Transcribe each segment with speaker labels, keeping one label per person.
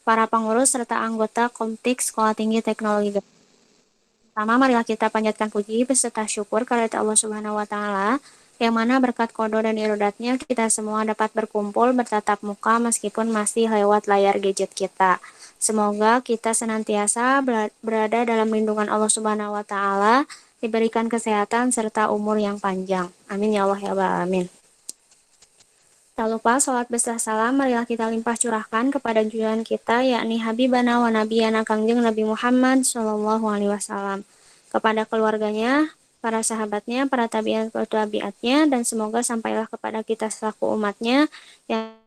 Speaker 1: para pengurus serta anggota Komtik Sekolah Tinggi Teknologi. Pertama, marilah kita panjatkan puji beserta syukur kepada Allah Subhanahu wa Ta'ala, yang mana berkat qada dan iradatnya kita semua dapat berkumpul bertatap muka meskipun masih lewat layar gadget kita. Semoga kita senantiasa berada dalam lindungan Allah Subhanahu wa Ta'ala, diberikan kesehatan serta umur yang panjang. Amin ya Allah ya Rabbal alamin. Tak lupa sholat beserta salam marilah kita limpah curahkan kepada junjungan kita yakni Habibana wa Nabiyana Kangjeng Nabi Muhammad Shallallahu Alaihi Wasallam, kepada keluarganya, para sahabatnya, para tabiatnya, dan semoga sampailah kepada kita selaku umatnya yang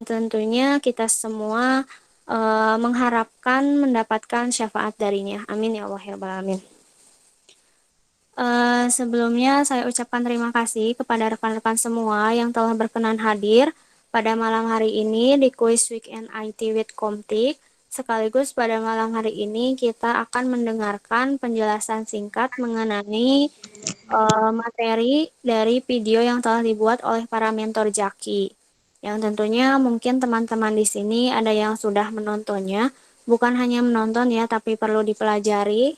Speaker 1: tentunya kita semua mengharapkan mendapatkan syafaat darinya. Amin ya Allah ya Rabbal alamin. Sebelumnya saya ucapkan terima kasih kepada rekan-rekan semua yang telah berkenan hadir pada malam hari ini di Quiz Weekend IT with Komtik. Sekaligus pada malam hari ini kita akan mendengarkan penjelasan singkat mengenai materi dari video yang telah dibuat oleh para mentor Jaki. Yang tentunya mungkin teman-teman di sini ada yang sudah menontonnya, bukan hanya menonton ya, tapi perlu dipelajari.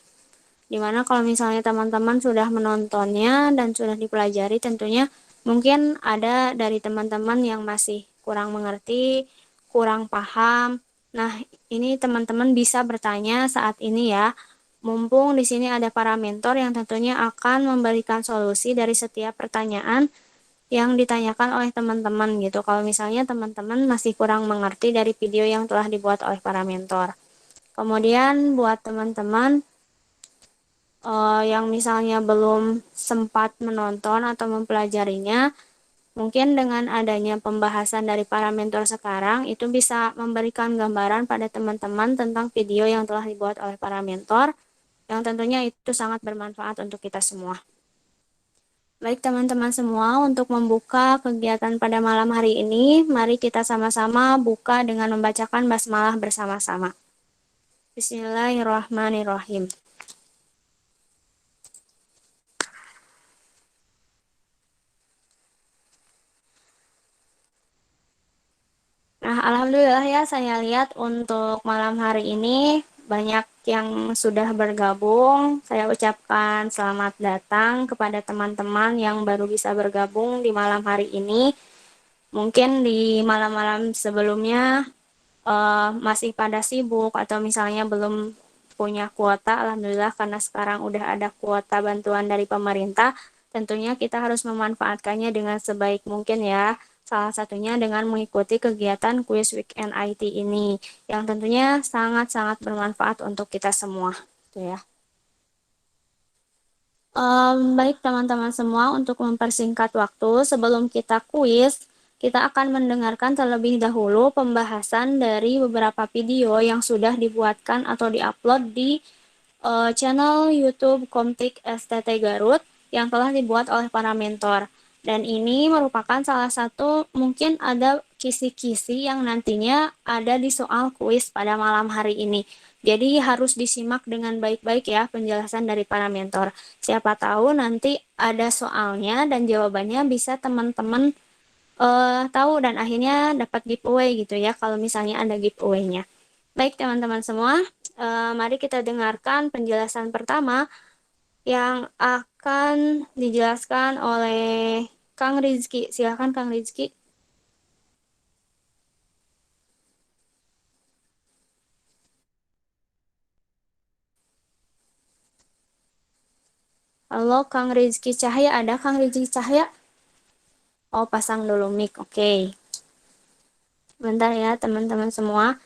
Speaker 1: Dimana kalau misalnya teman-teman sudah menontonnya dan sudah dipelajari, tentunya mungkin ada dari teman-teman yang masih kurang mengerti, kurang paham. Nah, ini teman-teman bisa bertanya saat ini ya. Mumpung di sini ada para mentor yang tentunya akan memberikan solusi dari setiap pertanyaan yang ditanyakan oleh teman-teman gitu. Kalau misalnya teman-teman masih kurang mengerti dari video yang telah dibuat oleh para mentor. Kemudian buat teman-teman yang misalnya belum sempat menonton atau mempelajarinya, mungkin dengan adanya pembahasan dari para mentor sekarang, itu bisa memberikan gambaran pada teman-teman tentang video yang telah dibuat oleh para mentor, yang tentunya itu sangat bermanfaat untuk kita semua. Baik teman-teman semua, untuk membuka kegiatan pada malam hari ini, mari kita sama-sama buka dengan membacakan basmalah bersama-sama. Bismillahirrahmanirrahim. Nah, alhamdulillah ya, saya lihat untuk malam hari ini banyak yang sudah bergabung. Saya ucapkan selamat datang kepada teman-teman yang baru bisa bergabung di malam hari ini. Mungkin di malam-malam sebelumnya masih pada sibuk atau misalnya belum punya kuota. Alhamdulillah karena sekarang udah ada kuota bantuan dari pemerintah, tentunya kita harus memanfaatkannya dengan sebaik mungkin ya. Salah satunya dengan mengikuti kegiatan Quiz Weekend IT ini, yang tentunya sangat-sangat bermanfaat untuk kita semua. Gitu ya. Baik teman-teman semua, untuk mempersingkat waktu, sebelum kita kuis, kita akan mendengarkan terlebih dahulu pembahasan dari beberapa video yang sudah dibuatkan atau diupload di channel YouTube Komtik STT Garut yang telah dibuat oleh para mentor. Dan ini merupakan salah satu, mungkin ada kisi-kisi yang nantinya ada di soal kuis pada malam hari ini. Jadi harus disimak dengan baik-baik ya penjelasan dari para mentor. Siapa tahu nanti ada soalnya dan jawabannya bisa teman-teman tahu dan akhirnya dapat giveaway gitu ya kalau misalnya ada giveaway-nya. Baik teman-teman semua, mari kita dengarkan penjelasan pertama yang akan dijelaskan oleh Kang Rizky. Silakan Kang Rizky. Halo Kang Rizky Cahya, ada Kang Rizky Cahya? Oh, pasang dulu mic, oke. Bentar ya teman-teman semua,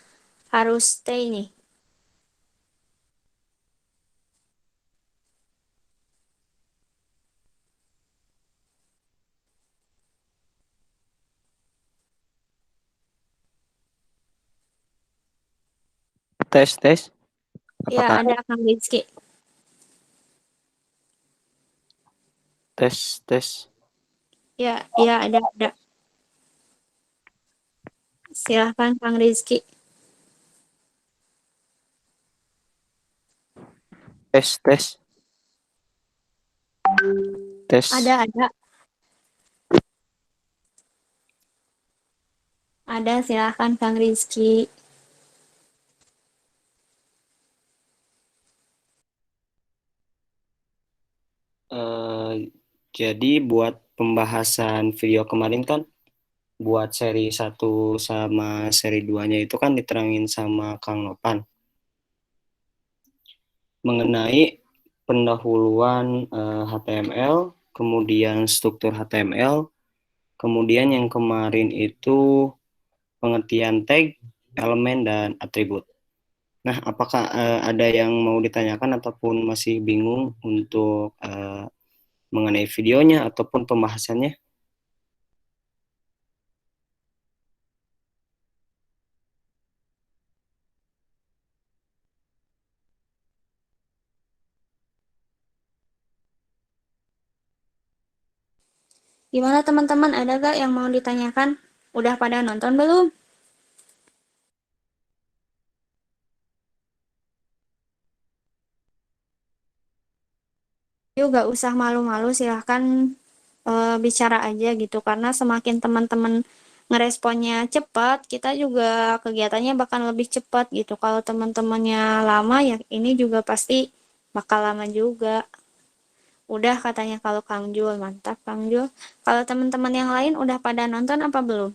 Speaker 1: harus stay nih.
Speaker 2: Tes, tes.
Speaker 1: Ya,
Speaker 2: Apakah
Speaker 1: ada Kang Rizky.
Speaker 2: tes, tes?
Speaker 1: Ya, ya ada. Silahkan Kang Rizky.
Speaker 2: Tes, tes. Tes.
Speaker 1: Ada. Ada, silahkan Kang Rizky.
Speaker 2: Jadi buat pembahasan video kemarin kan, buat seri satu sama seri 2-nya itu kan diterangin sama Kang Nopan mengenai pendahuluan HTML, kemudian struktur HTML, kemudian yang kemarin itu pengertian tag, elemen, dan atribut. Nah, apakah ada yang mau ditanyakan ataupun masih bingung untuk mengenai videonya ataupun pembahasannya?
Speaker 1: Gimana teman-teman, ada gak yang mau ditanyakan? Udah pada nonton belum? Yuk gak usah malu-malu, silahkan bicara aja gitu. Karena semakin teman-teman ngeresponnya cepat, kita juga kegiatannya bakal lebih cepat gitu. Kalau teman-temannya lama ya ini juga pasti bakal lama juga. Udah katanya kalau Kang Jul, mantap Kang Jul. Kalau teman-teman yang lain udah pada nonton apa belum?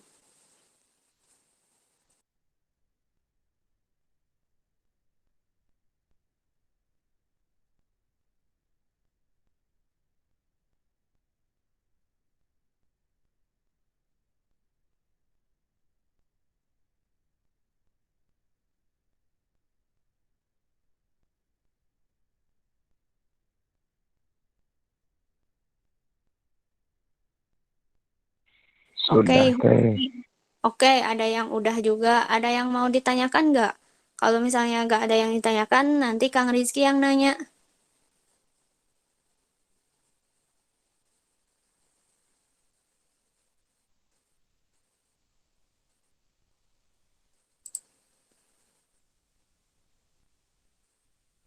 Speaker 1: Oke,
Speaker 2: Sudah, Teh.
Speaker 1: oke, ada yang udah juga, ada yang mau ditanyakan nggak? Kalau misalnya nggak ada yang ditanyakan, nanti Kang Rizky yang nanya.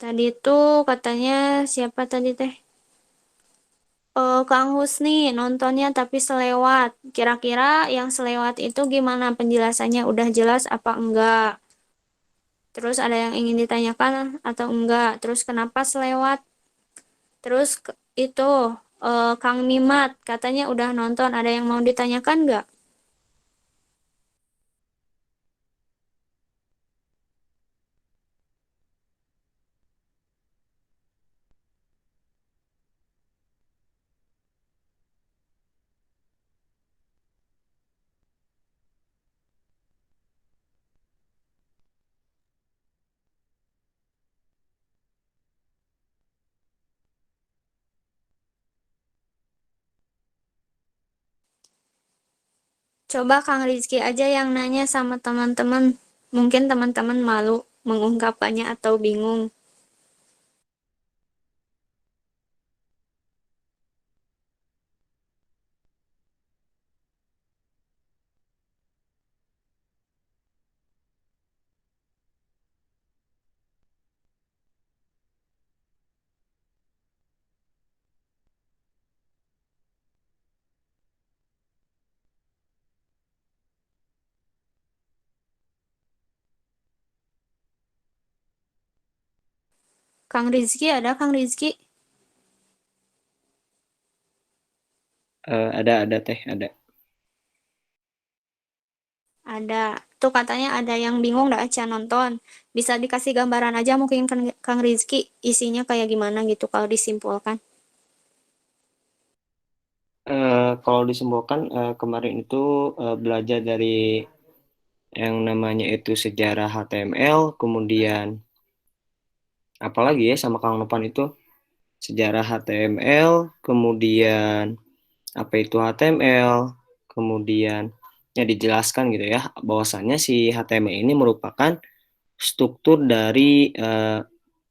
Speaker 1: Tadi tuh katanya siapa tadi teh? Kang Husni nontonnya tapi selewat. Kira-kira yang selewat itu gimana penjelasannya? Udah jelas apa enggak? Terus ada yang ingin ditanyakan atau enggak? Terus kenapa selewat? Terus itu Kang Mimat katanya udah nonton. Ada yang mau ditanyakan enggak? Coba Kang Rizky aja yang nanya sama teman-teman. Mungkin teman-teman malu mengungkapkannya atau bingung. Kang Rizky ada Kang Rizky?
Speaker 2: Ada Teh, ada.
Speaker 1: Ada. Tuh katanya ada yang bingung dah Aca nonton. Bisa dikasih gambaran aja mungkin Kang Rizky isinya kayak gimana gitu kalau disimpulkan.
Speaker 2: Kalau disimpulkan kemarin itu belajar dari yang namanya itu sejarah HTML, kemudian apalagi ya sama Kang Nopan itu sejarah HTML, kemudian apa itu HTML, kemudian ya dijelaskan gitu ya bahwasannya si HTML ini merupakan struktur dari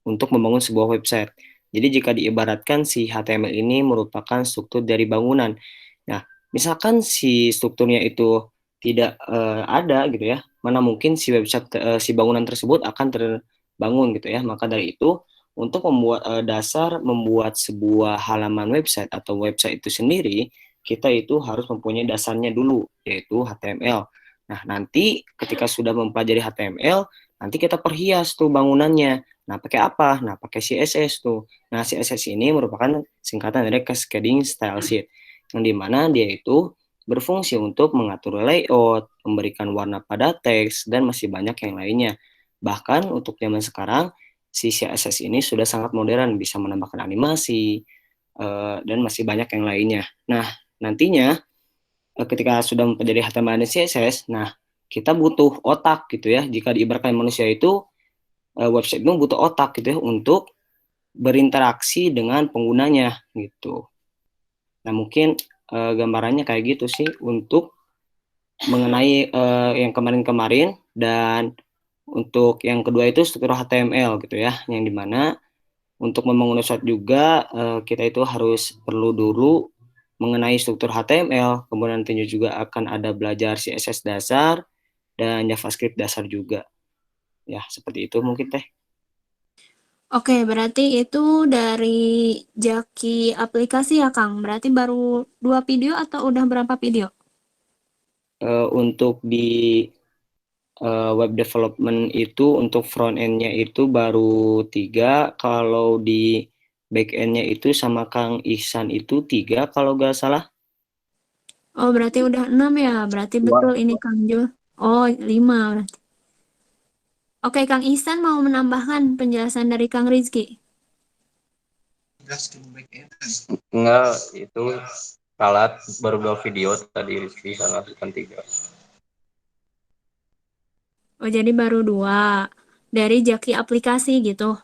Speaker 2: untuk membangun sebuah website. Jadi jika diibaratkan si HTML ini merupakan struktur dari bangunan. Nah, misalkan si strukturnya itu tidak ada gitu ya, mana mungkin si website si bangunan tersebut akan terbangun gitu ya. Maka dari itu untuk membuat dasar membuat sebuah halaman website atau website itu sendiri, kita itu harus mempunyai dasarnya dulu yaitu HTML. Nah, nanti ketika sudah mempelajari HTML, nanti kita perhias tuh bangunannya. Nah, pakai apa? Nah, pakai CSS tuh. Nah, CSS ini merupakan singkatan dari Cascading Style Sheet, yang dimana dia itu berfungsi untuk mengatur layout, memberikan warna pada teks, dan masih banyak yang lainnya. Bahkan untuk zaman sekarang, si CSS ini sudah sangat modern, bisa menambahkan animasi, dan masih banyak yang lainnya. Nah, nantinya ketika sudah mempelajari HTML dan CSS, nah kita butuh otak gitu ya. Jika diibaratkan manusia itu website itu butuh otak gitu ya untuk berinteraksi dengan penggunanya gitu. Nah mungkin gambarannya kayak gitu sih untuk mengenai yang kemarin-kemarin, dan untuk yang kedua itu struktur HTML gitu ya, yang dimana untuk membangun website juga kita itu harus perlu dulu mengenai struktur HTML, kemudian nantinya juga akan ada belajar CSS dasar dan JavaScript dasar juga. Ya, seperti itu mungkin Teh.
Speaker 1: Oke, berarti itu dari Jaki aplikasi ya, Kang. Berarti baru 2 video atau udah berapa video?
Speaker 2: Untuk di web development itu untuk front end-nya itu baru 3, kalau di back end-nya itu sama Kang Ihsan itu 3 kalau nggak salah.
Speaker 1: Oh, berarti udah 6 ya. Berarti betul ini Kang Jul. Oh, 5 berarti. Oke, Kang Ihsan mau menambahkan penjelasan dari Kang Rizky.
Speaker 3: Enggak, itu salah, baru 2 video tadi Rizky, salah bukan 3.
Speaker 1: Oh, jadi baru 2. Dari Jaki aplikasi gitu.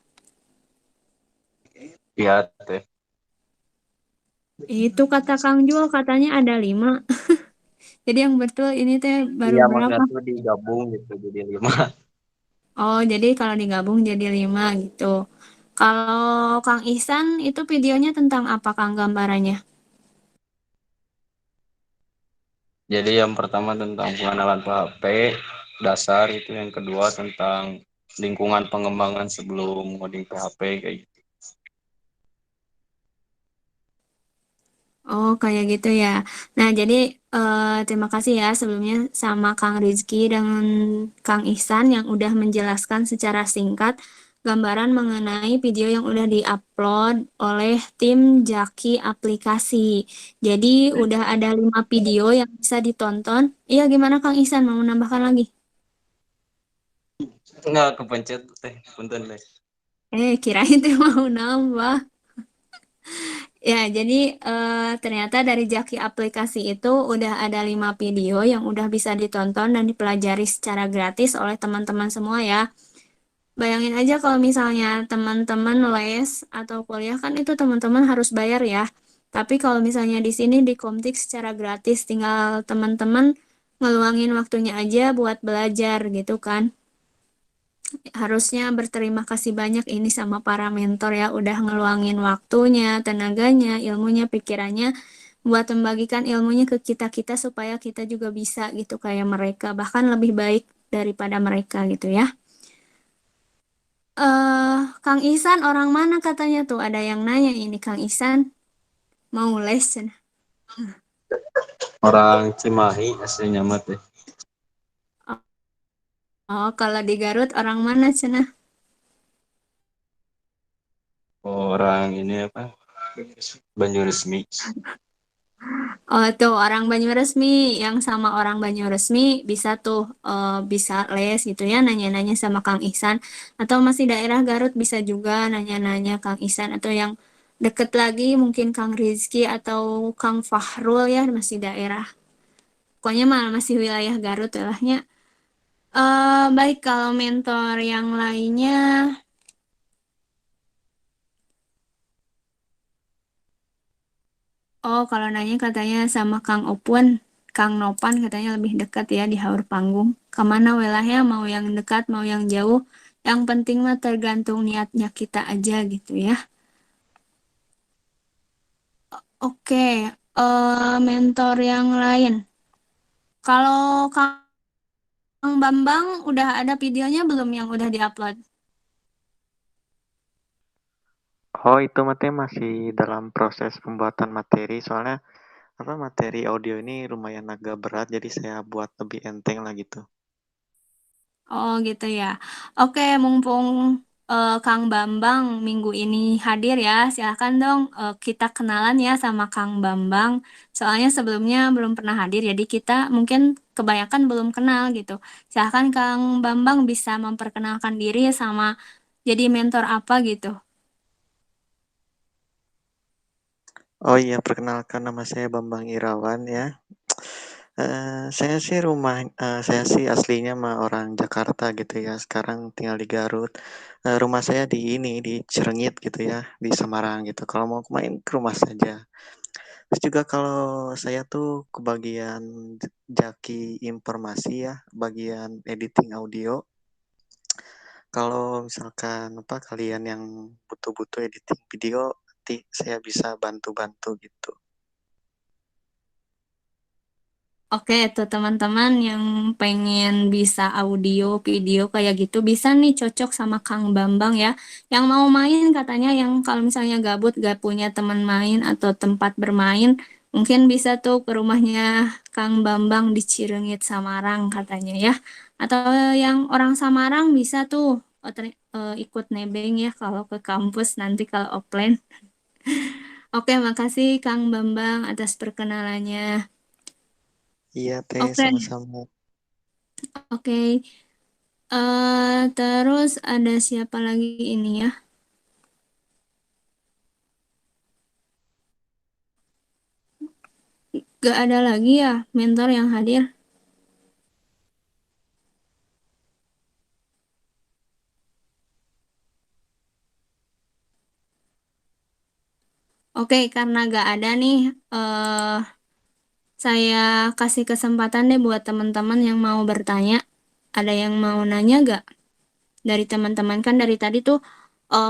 Speaker 3: Iya teh.
Speaker 1: Itu kata Kang Jul katanya ada 5. Jadi yang betul ini teh baru
Speaker 3: Iya maksudnya
Speaker 1: berapa?
Speaker 3: tuh digabung gitu jadi 5.
Speaker 1: Oh, jadi kalau digabung jadi 5 gitu. Kalau Kang Ihsan itu videonya tentang apa Kang gambarannya?
Speaker 3: Jadi yang pertama tentang pengenalan PHP dasar, itu yang kedua tentang lingkungan pengembangan sebelum ngoding PHP kayak gitu.
Speaker 1: Oh, kayak gitu ya. Nah, jadi terima kasih ya sebelumnya sama Kang Rizky dan Kang Ihsan yang udah menjelaskan secara singkat gambaran mengenai video yang udah diupload oleh tim Jaki Aplikasi. Jadi, udah ada 5 video yang bisa ditonton. Iya, gimana Kang Ihsan mau menambahkan lagi?
Speaker 3: Enggak kepencet teh, punten teh.
Speaker 1: Kirain tuh mau nambah. Ya, jadi ternyata dari Jaki aplikasi itu udah ada 5 video yang udah bisa ditonton dan dipelajari secara gratis oleh teman-teman semua ya. Bayangin aja kalau misalnya teman-teman les atau kuliah kan itu teman-teman harus bayar ya. Tapi kalau misalnya di sini di Komtik secara gratis, tinggal teman-teman ngeluangin waktunya aja buat belajar gitu kan. Harusnya berterima kasih banyak ini sama para mentor ya udah ngeluangin waktunya, tenaganya, ilmunya, pikirannya buat membagikan ilmunya ke kita-kita supaya kita juga bisa gitu kayak mereka, bahkan lebih baik daripada mereka gitu ya. Kang Ihsan orang mana katanya tuh? Ada yang nanya ini Kang Ihsan mau les cenah.
Speaker 3: Orang Cimahi aslinya mah teh.
Speaker 1: Oh, kalau di Garut orang mana cenah?
Speaker 3: Orang ini apa? Banjuresmi.
Speaker 1: Oh tuh orang Banyuresmi yang sama orang Banyuresmi bisa tuh bisa les gitu ya nanya-nanya sama Kang Ihsan atau masih daerah Garut bisa juga nanya-nanya Kang Ihsan atau yang deket lagi mungkin Kang Rizky atau Kang Fahrul ya masih daerah pokoknya malah masih wilayah Garut lahnya. Baik kalau mentor yang lainnya. Oh, kalau nanya katanya sama Kang Opun, Kang Nopan katanya lebih dekat ya di Haur Panggung. Kemana wilahnya mau yang dekat, mau yang jauh. Yang penting mah tergantung niatnya kita aja gitu ya. Oke, mentor yang lain. Kalau Kang Bambang udah ada videonya belum yang udah diupload?
Speaker 4: Oh, itu masih dalam proses pembuatan materi, soalnya apa materi audio ini lumayan agak berat, jadi saya buat lebih enteng lah gitu.
Speaker 1: Oh gitu ya. Oke, mumpung Kang Bambang minggu ini hadir ya, silahkan dong kita kenalan ya sama Kang Bambang. Soalnya sebelumnya belum pernah hadir, jadi kita mungkin kebanyakan belum kenal gitu. Silahkan Kang Bambang bisa memperkenalkan diri sama jadi mentor apa gitu.
Speaker 4: Oh iya, perkenalkan nama saya Bambang Irawan ya. Saya sih aslinya mah orang Jakarta gitu ya. Sekarang tinggal di Garut. Rumah saya di Cirenyit gitu ya, di Semarang gitu. Kalau mau main ke rumah saja. Terus juga kalau saya tuh kebagian jaki informasi ya, bagian editing audio. Kalau misalkan apa kalian yang butuh-butuh editing video, nanti saya bisa bantu-bantu gitu.
Speaker 1: Oke, tuh teman-teman yang pengen bisa audio, video kayak gitu, bisa nih cocok sama Kang Bambang ya. Yang mau main katanya yang kalau misalnya gabut, gak punya teman main atau tempat bermain, mungkin bisa tuh ke rumahnya Kang Bambang di Cireunggit, Samarang katanya ya. Atau yang orang Samarang bisa tuh ikut nebeng ya kalau ke kampus nanti kalau offline. Oke, makasih Kang Bambang atas perkenalannya.
Speaker 4: Iya teh,
Speaker 1: Oke,
Speaker 4: sama-sama.
Speaker 1: oke. Terus ada siapa lagi ini ya? Gak ada lagi ya mentor yang hadir. Oke, karena gak ada nih, saya kasih kesempatan deh buat teman-teman yang mau bertanya. Ada yang mau nanya gak? Dari teman-teman kan dari tadi tuh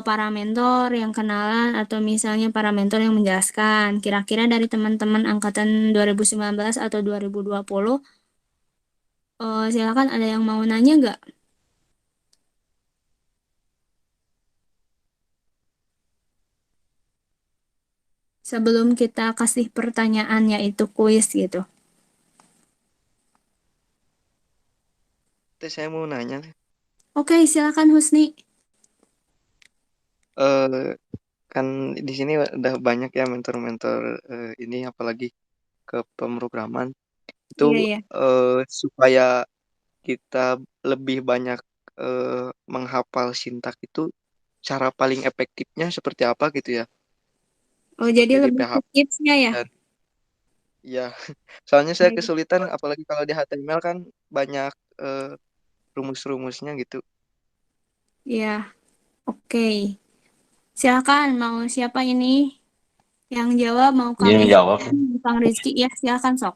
Speaker 1: para mentor yang kenalan atau misalnya para mentor yang menjelaskan. Kira-kira dari teman-teman angkatan 2019 atau 2020, silakan ada yang mau nanya gak? Sebelum kita kasih pertanyaan yaitu kuis gitu.
Speaker 5: Teh saya mau nanya,
Speaker 1: Oke, silakan Husni.
Speaker 5: eh kan di sini udah banyak ya mentor-mentor ini apalagi ke pemrograman itu
Speaker 1: Iya, iya.
Speaker 5: supaya kita lebih banyak menghafal sintak itu cara paling efektifnya seperti apa gitu ya?
Speaker 1: Oh, jadi
Speaker 5: Seperti di
Speaker 1: lebih ke
Speaker 5: PHP
Speaker 1: tipsnya ya?
Speaker 5: dan ya soalnya saya
Speaker 1: Baik.
Speaker 5: kesulitan apalagi kalau di HTML kan banyak eh, rumus-rumusnya gitu.
Speaker 1: Iya, oke. Silakan, mau siapa ini yang jawab? Mau Kang
Speaker 3: Dia menjawab.
Speaker 1: Ihsan, Kang Rizky? Ya, silakan sok.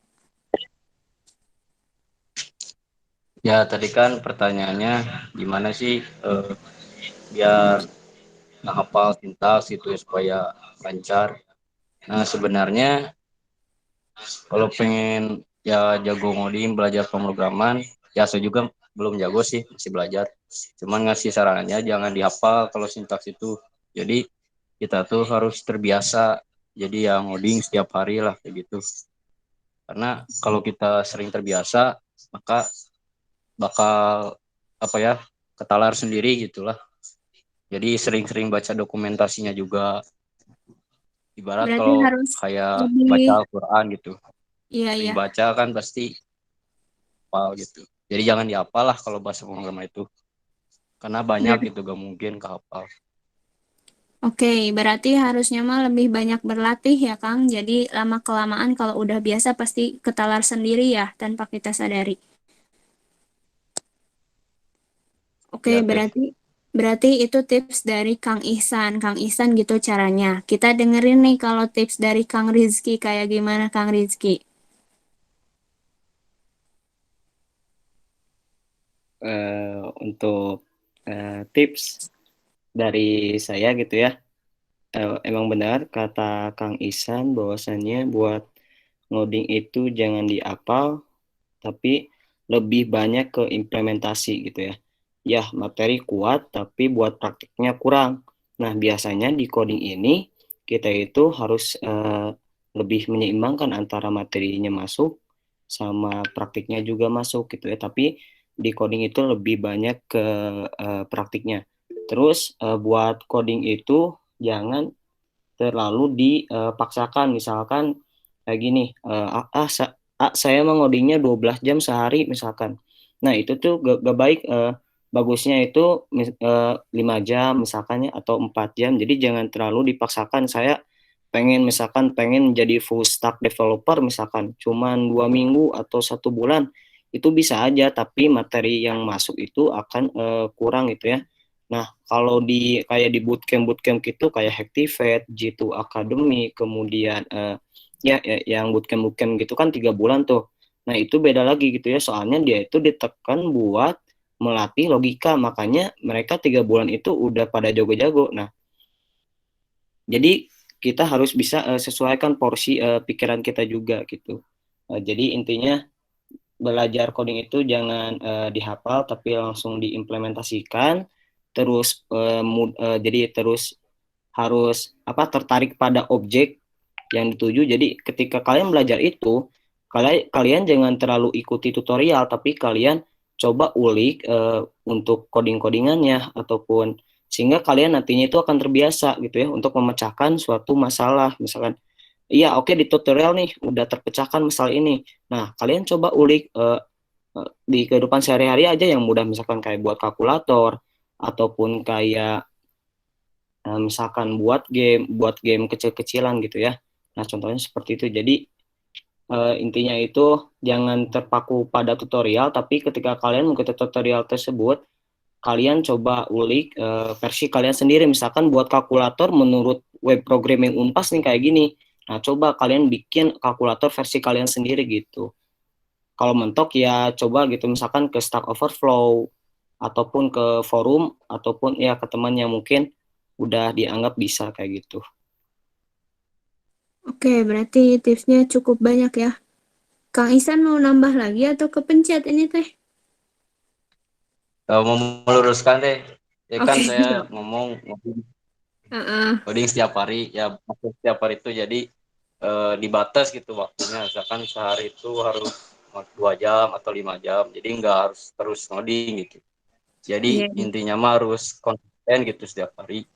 Speaker 3: Ya tadi kan pertanyaannya gimana sih biar ngehafal sintaks itu ya, supaya lancar. Nah sebenarnya kalau pengen ya jago ngoding, belajar pemrograman, ya saya juga belum jago sih, masih belajar. Cuman ngasih sarannya jangan dihafal kalau sintaks itu. Jadi kita tuh harus terbiasa. Jadi ya ngoding setiap hari lah kayak gitu. Karena kalau kita sering terbiasa, maka bakal apa ya ketalar sendiri gitulah. Jadi sering-sering baca dokumentasinya juga. Ibarat
Speaker 1: Berarti
Speaker 3: kalau
Speaker 1: harus
Speaker 3: kayak
Speaker 1: lebih,
Speaker 3: baca Al-Quran gitu,
Speaker 1: iya,
Speaker 3: sering
Speaker 1: iya.
Speaker 3: baca kan pasti hafal gitu. Jadi jangan dihafal lah kalau bahasa pemrograman itu, karena banyak
Speaker 1: Berarti,
Speaker 3: gitu gak mungkin kehafal.
Speaker 1: oke, berarti harusnya mah lebih banyak berlatih ya, Kang. Jadi lama-kelamaan kalau udah biasa pasti ketalar sendiri ya, tanpa kita sadari. Oke,
Speaker 3: Ya teh.
Speaker 1: berarti berarti itu tips dari Kang Ihsan. Kang Ihsan gitu caranya. Kita dengerin nih kalau tips dari Kang Rizky kayak gimana Kang Rizky.
Speaker 2: Untuk tips dari saya gitu ya, emang benar kata Kang Isan bahwasannya buat ngoding itu jangan diapal, tapi lebih banyak ke implementasi gitu ya. Ya, materi kuat, tapi buat praktiknya kurang. Nah, biasanya di coding ini kita itu harus lebih menyeimbangkan antara materinya masuk sama praktiknya juga masuk gitu ya. Tapi di coding itu lebih banyak ke praktiknya. Terus buat coding itu jangan terlalu dipaksakan. Misalkan kayak gini, saya mau ngodingnya 12 jam sehari misalkan. Nah, itu tuh gak baik. Bagusnya itu 5 jam misalkannya atau 4 jam. Jadi jangan terlalu dipaksakan. Saya pengen jadi full stack developer misalkan cuman 2 minggu atau 1 bulan itu bisa aja, tapi materi yang masuk itu akan kurang gitu ya. Nah, kalau di kayak di bootcamp gitu kayak Hactivate, G2 Academy, kemudian yang bootcamp gitu kan 3 bulan tuh. Nah, itu beda lagi gitu ya, soalnya dia itu ditekan buat melatih logika, makanya mereka 3 bulan itu udah pada jago-jago. Nah, jadi kita harus bisa sesuaikan porsi pikiran kita juga gitu. Jadi intinya belajar coding itu jangan dihafal tapi langsung diimplementasikan. Terus jadi terus harus tertarik pada objek yang dituju. Jadi ketika kalian belajar itu, kalian jangan terlalu ikuti tutorial, tapi kalian coba ulik untuk coding-codingannya ataupun sehingga kalian nantinya itu akan terbiasa gitu ya untuk memecahkan suatu masalah. Misalkan, iya oke di tutorial nih udah terpecahkan masalah ini. Nah, kalian coba ulik di kehidupan sehari-hari aja yang mudah, misalkan kayak buat kalkulator ataupun kayak misalkan buat game kecil-kecilan gitu ya. Nah, contohnya seperti itu. Jadi intinya itu jangan terpaku pada tutorial, tapi ketika kalian mengikuti tutorial tersebut, kalian coba ulik versi kalian sendiri. Misalkan buat kalkulator menurut web programming Unpas nih kayak gini. Nah, coba kalian bikin kalkulator versi kalian sendiri gitu. Kalau mentok ya coba gitu misalkan ke Stack Overflow ataupun ke forum ataupun ya ke teman yang mungkin udah dianggap bisa kayak gitu.
Speaker 1: Oke, berarti tipsnya cukup banyak ya. Kang Isan mau nambah lagi atau kepencet ini teh?
Speaker 3: Mau meluruskan deh, ya kan
Speaker 1: Oke,
Speaker 3: saya
Speaker 1: siap.
Speaker 3: ngomong
Speaker 1: Heeh.
Speaker 3: coding setiap hari, ya maksud setiap hari itu jadi dibatas gitu waktunya. Misalkan sehari itu harus 2 jam atau 5 jam, jadi nggak harus terus ngoding gitu. Jadi
Speaker 1: Iya.
Speaker 3: intinya mah harus konsisten gitu setiap hari,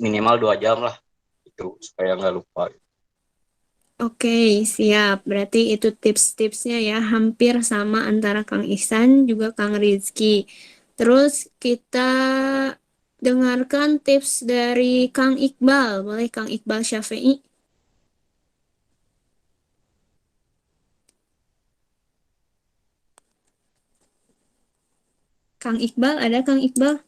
Speaker 3: minimal 2 jam lah itu supaya nggak lupa.
Speaker 1: Oke, siap. Berarti itu tips-tipsnya ya, hampir sama antara Kang Ihsan juga Kang Rizky. Terus kita dengarkan tips dari Kang Iqbal. Boleh Kang Iqbal Syafi'i? Kang Iqbal, ada Kang Iqbal?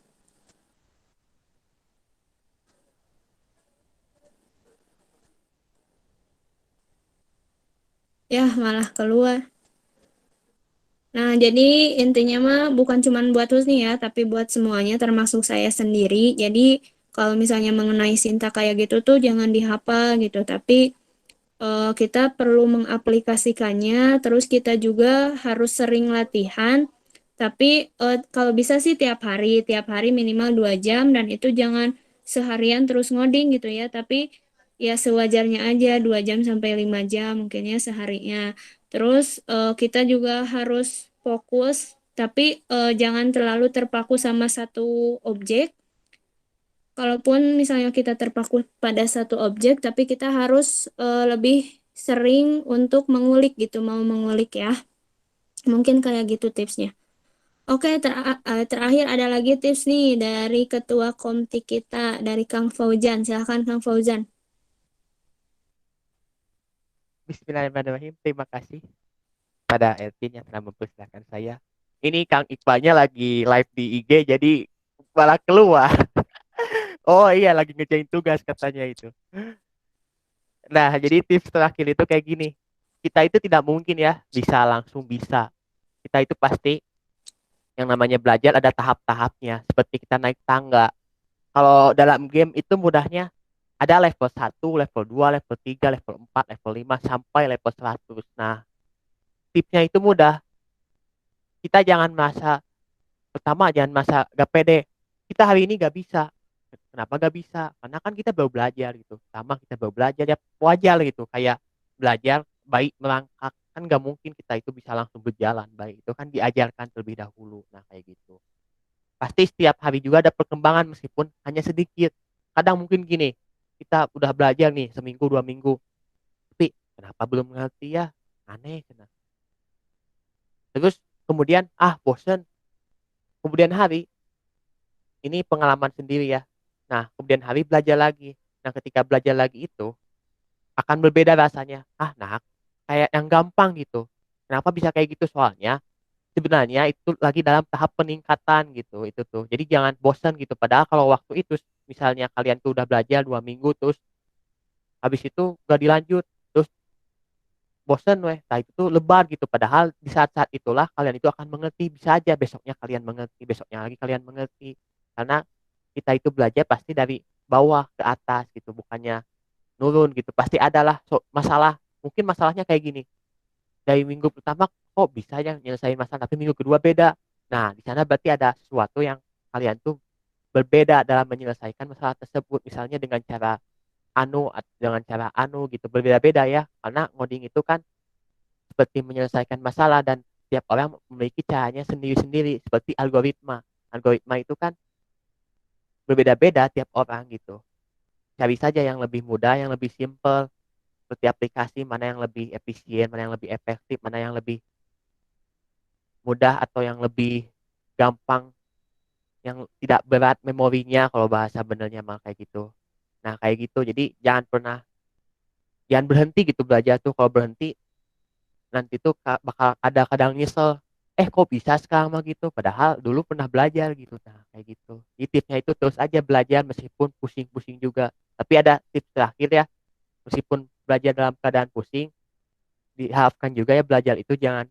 Speaker 1: Ya, malah keluar. Nah, jadi intinya mah bukan cuma buat Husni ya, tapi buat semuanya termasuk saya sendiri. Jadi kalau misalnya mengenai Sinta kayak gitu tuh jangan dihafal gitu, tapi kita perlu mengaplikasikannya, terus kita juga harus sering latihan. Tapi kalau bisa sih tiap hari minimal 2 jam dan itu jangan seharian terus ngoding gitu ya, tapi ya sewajarnya aja 2 jam sampai 5 jam mungkinnya seharinya. Terus kita juga harus fokus, tapi jangan terlalu terpaku sama satu objek. Kalaupun misalnya kita terpaku pada satu objek, tapi kita harus lebih sering untuk mengulik gitu, mau mengulik ya. Mungkin kayak gitu tipsnya. Oke, terakhir ada lagi tips nih dari Ketua Komti kita, dari Kang Fauzan. Silahkan Kang Fauzan.
Speaker 6: Bismillahirrahmanirrahim. Terima kasih pada Elvin yang telah mempersilahkan saya. Ini Kang Iqbalnya lagi live di IG, jadi malah keluar. Oh iya, lagi ngerjain tugas katanya itu. Nah, jadi tips terakhir itu kayak gini. Kita itu tidak mungkin ya bisa langsung bisa. Kita itu pasti yang namanya belajar ada tahap-tahapnya. Seperti kita naik tangga. Kalau dalam game itu mudahnya ada level 1, level 2, level 3, level 4, level 5, sampai level 100. Nah, tipsnya itu mudah. Kita jangan merasa, pertama jangan merasa gak pede. Kita hari ini gak bisa. Kenapa gak bisa? Karena kan kita baru belajar gitu. Pertama kita baru belajar ya wajar gitu. Kayak belajar baik melangkah kan nggak mungkin kita itu bisa langsung berjalan baik, itu kan diajarkan terlebih dahulu. Nah kayak gitu. Pasti setiap hari juga ada perkembangan meskipun hanya sedikit. Kadang mungkin gini, kita udah belajar nih seminggu 2 minggu, tapi kenapa belum ngerti ya? Aneh. Terus kemudian bosen. Kemudian hari, ini pengalaman sendiri ya. Nah kemudian hari belajar lagi. Nah ketika belajar lagi itu akan berbeda rasanya. Nah kayak yang gampang gitu. Kenapa bisa kayak gitu? Soalnya sebenarnya itu lagi dalam tahap peningkatan gitu itu tuh. Jadi jangan bosan gitu. Padahal kalau waktu itu misalnya kalian tuh udah belajar 2 minggu terus habis itu gak dilanjut terus bosan weh. Nah itu tuh lebar gitu. Padahal di saat-saat itulah kalian itu akan mengerti. Bisa aja besoknya kalian mengerti, besoknya lagi kalian mengerti. Karena kita itu belajar pasti dari bawah ke atas gitu, bukannya nurun gitu. Pasti adalah masalah. Mungkin masalahnya kayak gini. Dari minggu pertama kok bisa ya nyelesain masalah, tapi minggu kedua beda. Nah, di sana berarti ada sesuatu yang kalian tuh berbeda dalam menyelesaikan masalah tersebut. Misalnya dengan cara anu gitu, berbeda-beda ya. Karena ngoding itu kan seperti menyelesaikan masalah dan tiap orang memiliki caranya sendiri-sendiri seperti algoritma. Algoritma itu kan berbeda-beda tiap orang gitu. Cari saja yang lebih mudah, yang lebih simple, seperti aplikasi mana yang lebih efisien, mana yang lebih efektif, mana yang lebih mudah atau yang lebih gampang, yang tidak berat memorinya kalau bahasa benernya mah kayak gitu. Nah kayak gitu, jadi jangan berhenti gitu belajar tuh. Kalau berhenti nanti tuh bakal ada kadang nyesel, kok bisa sekarang mah gitu, padahal dulu pernah belajar gitu. Nah kayak gitu, jadi tipsnya itu terus aja belajar meskipun pusing-pusing juga. Tapi ada tips terakhir ya, meskipun belajar dalam keadaan pusing, diharapkan juga ya belajar itu jangan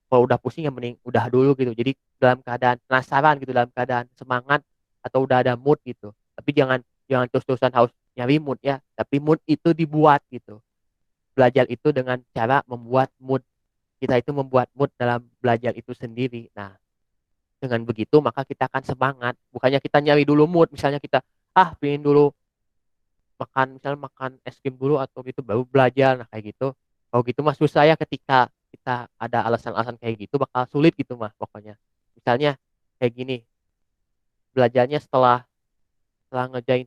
Speaker 6: kalau udah pusing ya mending udah dulu gitu. Jadi dalam keadaan penasaran gitu, dalam keadaan semangat atau udah ada mood gitu. Tapi jangan jangan terus-terusan harus nyari mood ya, tapi mood itu dibuat gitu. Belajar itu dengan cara membuat mood. Kita itu membuat mood dalam belajar itu sendiri. Nah, dengan begitu maka kita akan semangat. Bukannya kita nyari dulu mood, misalnya kita pengen dulu misalnya makan es krim dulu atau gitu baru belajar. Nah kayak gitu, kalau gitu mah susah ya. Ketika kita ada alasan-alasan kayak gitu bakal sulit gitu mah pokoknya. Misalnya kayak gini, belajarnya setelah ngerjain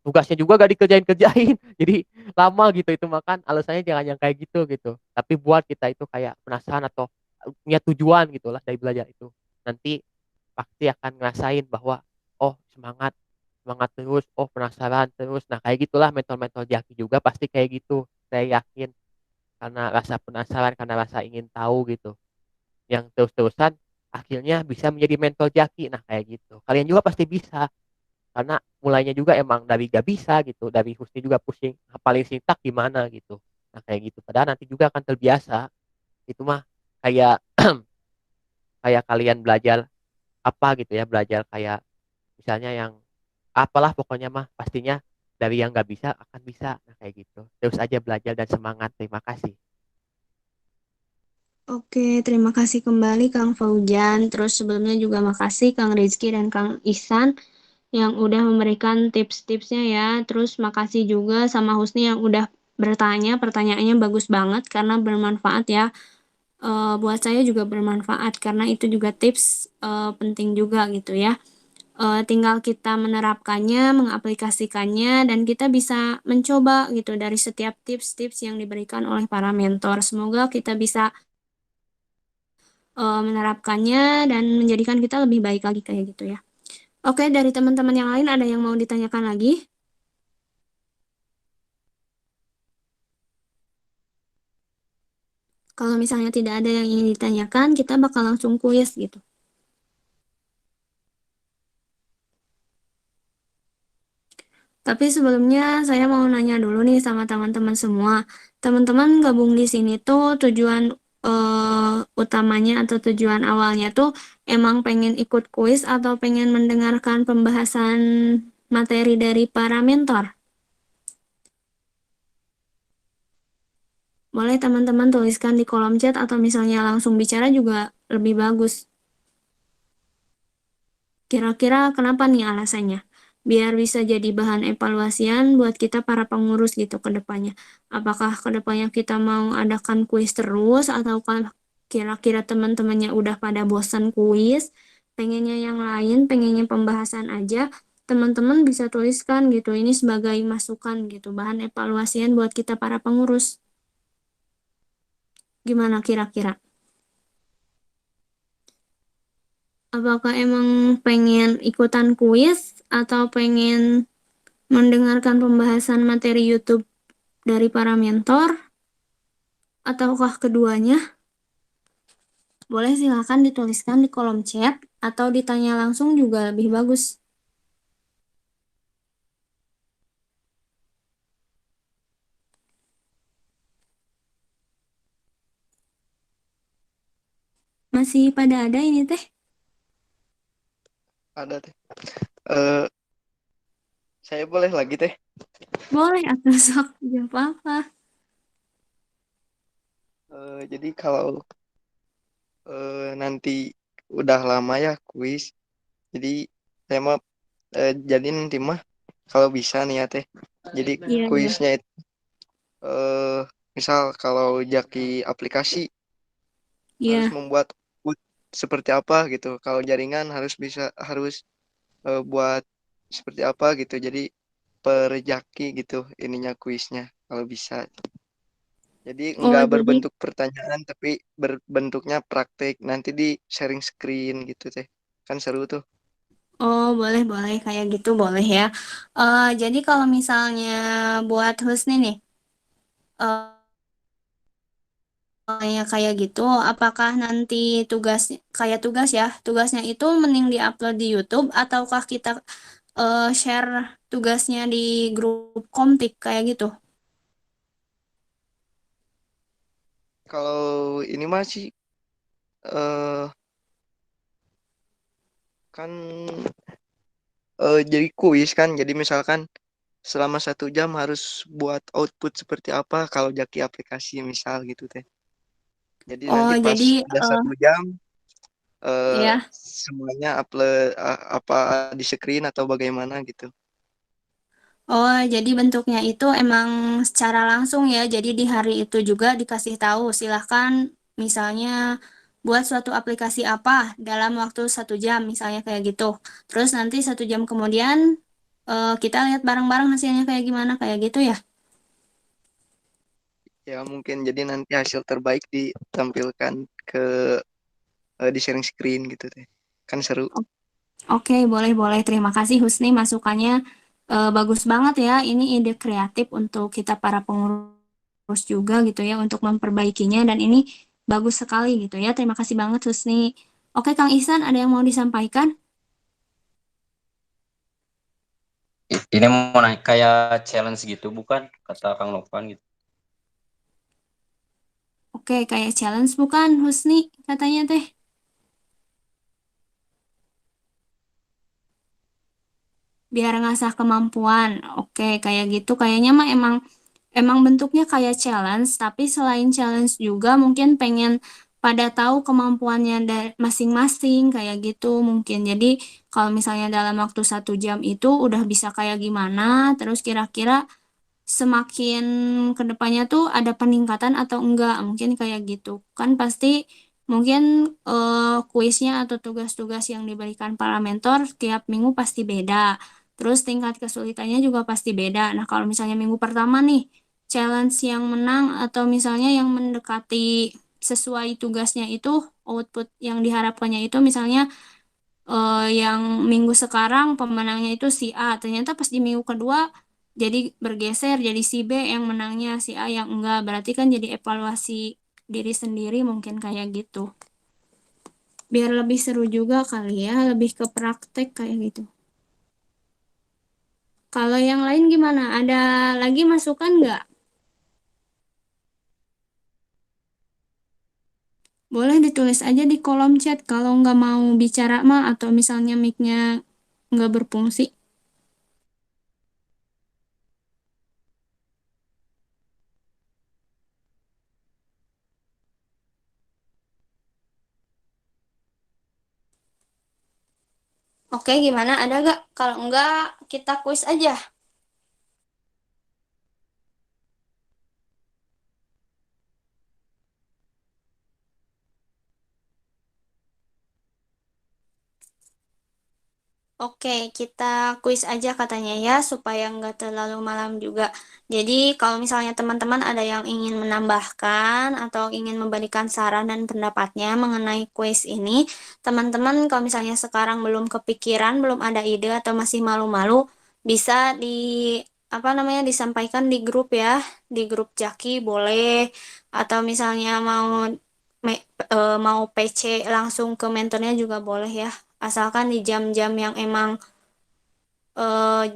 Speaker 6: tugasnya juga gak dikerjain-kerjain jadi lama gitu. Itu makan alasannya jangan yang kayak gitu, tapi buat kita itu kayak penasaran atau punya tujuan gitulah dari belajar itu. Nanti pasti akan ngerasain bahwa semangat semangat terus, penasaran terus. Nah kayak gitulah mentor-mentor Jaki juga pasti kayak gitu, saya yakin. Karena rasa penasaran, karena rasa ingin tahu gitu, yang terus-terusan akhirnya bisa menjadi mentor Jaki. Nah kayak gitu kalian juga pasti bisa, karena mulainya juga emang dari gak bisa gitu. Dari Husni juga pusing hafalin sintak gimana gitu. Nah kayak gitu, padahal nanti juga akan terbiasa. Itu mah kayak kayak kalian belajar apa gitu ya, belajar kayak misalnya yang apalah pokoknya mah pastinya dari yang nggak bisa akan bisa. Nah kayak gitu, terus aja belajar dan semangat. Terima kasih.
Speaker 1: Oke, terima kasih kembali Kang Faujan. Terus sebelumnya juga makasih Kang Rizky dan Kang Ihsan yang udah memberikan tips-tipsnya ya. Terus makasih juga sama Husni yang udah bertanya, pertanyaannya bagus banget karena bermanfaat ya. Buat saya juga bermanfaat karena itu juga tips penting juga gitu ya. Tinggal kita menerapkannya, mengaplikasikannya, dan kita bisa mencoba gitu dari setiap tips-tips yang diberikan oleh para mentor. Semoga kita bisa menerapkannya dan menjadikan kita lebih baik lagi kayak gitu ya. Oke, dari teman-teman yang lain ada yang mau ditanyakan lagi? Kalau misalnya tidak ada yang ingin ditanyakan, kita bakal langsung kuis gitu. Tapi sebelumnya saya mau nanya dulu nih sama teman-teman semua. Teman-teman gabung di sini tuh tujuan utamanya atau tujuan awalnya tuh emang pengen ikut kuis atau pengen mendengarkan pembahasan materi dari para mentor? Boleh teman-teman tuliskan di kolom chat atau misalnya langsung bicara juga lebih bagus. Kira-kira kenapa nih alasannya? biar bisa jadi bahan evaluasian buat kita para pengurus gitu ke depannya. Apakah ke depannya kita mau adakan kuis terus atau kira-kira teman-temannya udah pada bosan kuis, pengennya yang lain, pengennya pembahasan aja, teman-teman bisa tuliskan gitu. Ini sebagai masukan gitu, bahan evaluasian buat kita para pengurus. Gimana kira-kira? Apakah emang pengen ikutan kuis atau pengen mendengarkan pembahasan materi YouTube dari para mentor, ataukah keduanya? Boleh silakan dituliskan di kolom chat atau ditanya langsung juga lebih bagus. Masih pada ada ini teh?
Speaker 5: Ada teh. Eh, saya boleh lagi teh.
Speaker 1: Boleh atau sok, gak apa-apa.
Speaker 5: Jadi kalau nanti udah lama ya kuis, jadi saya mau jadi nanti mah kalau bisa nih ya teh. Jadi
Speaker 1: Iya, iya.
Speaker 5: kuisnya itu misal kalau Jaki aplikasi harus
Speaker 1: Iya.
Speaker 5: membuat output seperti apa gitu. Kalau jaringan harus buat seperti apa gitu. Jadi per Jaki gitu ininya kuisnya kalau bisa. Jadi
Speaker 1: Oh,
Speaker 5: nggak
Speaker 1: jadi,
Speaker 5: berbentuk pertanyaan tapi berbentuknya praktik. Nanti di sharing screen gitu teh. Kan seru tuh.
Speaker 1: oh boleh, boleh. Kayak gitu boleh ya. Jadi kalau misalnya buat Husni nih, ya kayak gitu, apakah nanti tugas ya, tugasnya itu mending diupload di YouTube ataukah kita share tugasnya di grup Komtik kayak gitu?
Speaker 5: Kalau ini masih eh kan jadi kuis kan. Jadi misalkan selama 1 jam harus buat output seperti apa kalau Jaki aplikasi misal gitu teh. Jadi
Speaker 1: Oh,
Speaker 5: nanti pas
Speaker 1: jadi
Speaker 5: udah 1 jam
Speaker 1: ya.
Speaker 5: semuanya upload apa di screen atau bagaimana gitu.
Speaker 1: Oh, jadi bentuknya itu emang secara langsung ya. Jadi di hari itu juga dikasih tahu, silahkan misalnya buat suatu aplikasi apa dalam waktu 1 jam, misalnya kayak gitu. Terus nanti 1 jam kemudian kita lihat bareng-bareng hasilnya kayak gimana, kayak gitu ya.
Speaker 5: Ya mungkin jadi nanti hasil terbaik ditampilkan ke di sharing screen gitu teh. Kan seru.
Speaker 1: Oke, boleh-boleh. Terima kasih Husni masukannya. Bagus banget ya. Ini ide kreatif untuk kita para pengurus juga gitu ya untuk memperbaikinya dan ini bagus sekali gitu ya. Terima kasih banget Husni. Oke, Kang Ihsan, ada yang mau disampaikan?
Speaker 3: Ini mau naik kayak challenge gitu bukan kata Kang Novan gitu.
Speaker 1: Oke, kayak challenge bukan Husni katanya teh. Biar ngasah kemampuan. Oke, kayak gitu. Kayaknya mah emang emang bentuknya kayak challenge, tapi selain challenge juga mungkin pengen pada tahu kemampuannya dari masing-masing kayak gitu mungkin. Jadi kalau misalnya dalam waktu 1 jam itu udah bisa kayak gimana, terus kira-kira semakin kedepannya tuh ada peningkatan atau enggak, mungkin kayak gitu. Kan pasti mungkin kuisnya atau tugas-tugas yang diberikan para mentor tiap minggu pasti beda. Terus tingkat kesulitannya juga pasti beda. Nah, kalau misalnya minggu pertama nih, challenge yang menang atau misalnya yang mendekati sesuai tugasnya itu, output yang diharapkannya itu misalnya yang minggu sekarang pemenangnya itu si A. Ternyata pas di minggu kedua jadi bergeser jadi si B yang menangnya si A yang enggak. Berarti kan jadi evaluasi diri sendiri mungkin kayak gitu. Biar lebih seru juga kali ya, lebih ke praktek kayak gitu. Kalau yang lain gimana? Ada lagi masukan nggak? Boleh ditulis aja di kolom chat kalau nggak mau bicara mah atau misalnya mic-nya nggak berfungsi. Oke, gimana? Ada gak? Kalau enggak, kita kuis aja. Oke, kita kuis aja katanya ya, supaya nggak terlalu malam juga. Jadi, kalau misalnya teman-teman ada yang ingin menambahkan atau ingin memberikan saran dan pendapatnya mengenai kuis ini, teman-teman kalau misalnya sekarang belum kepikiran, belum ada ide atau masih malu-malu, bisa apa namanya, disampaikan di grup ya, di grup Jaki boleh, atau misalnya mau PC langsung ke mentornya juga boleh ya. Asalkan di jam-jam yang emang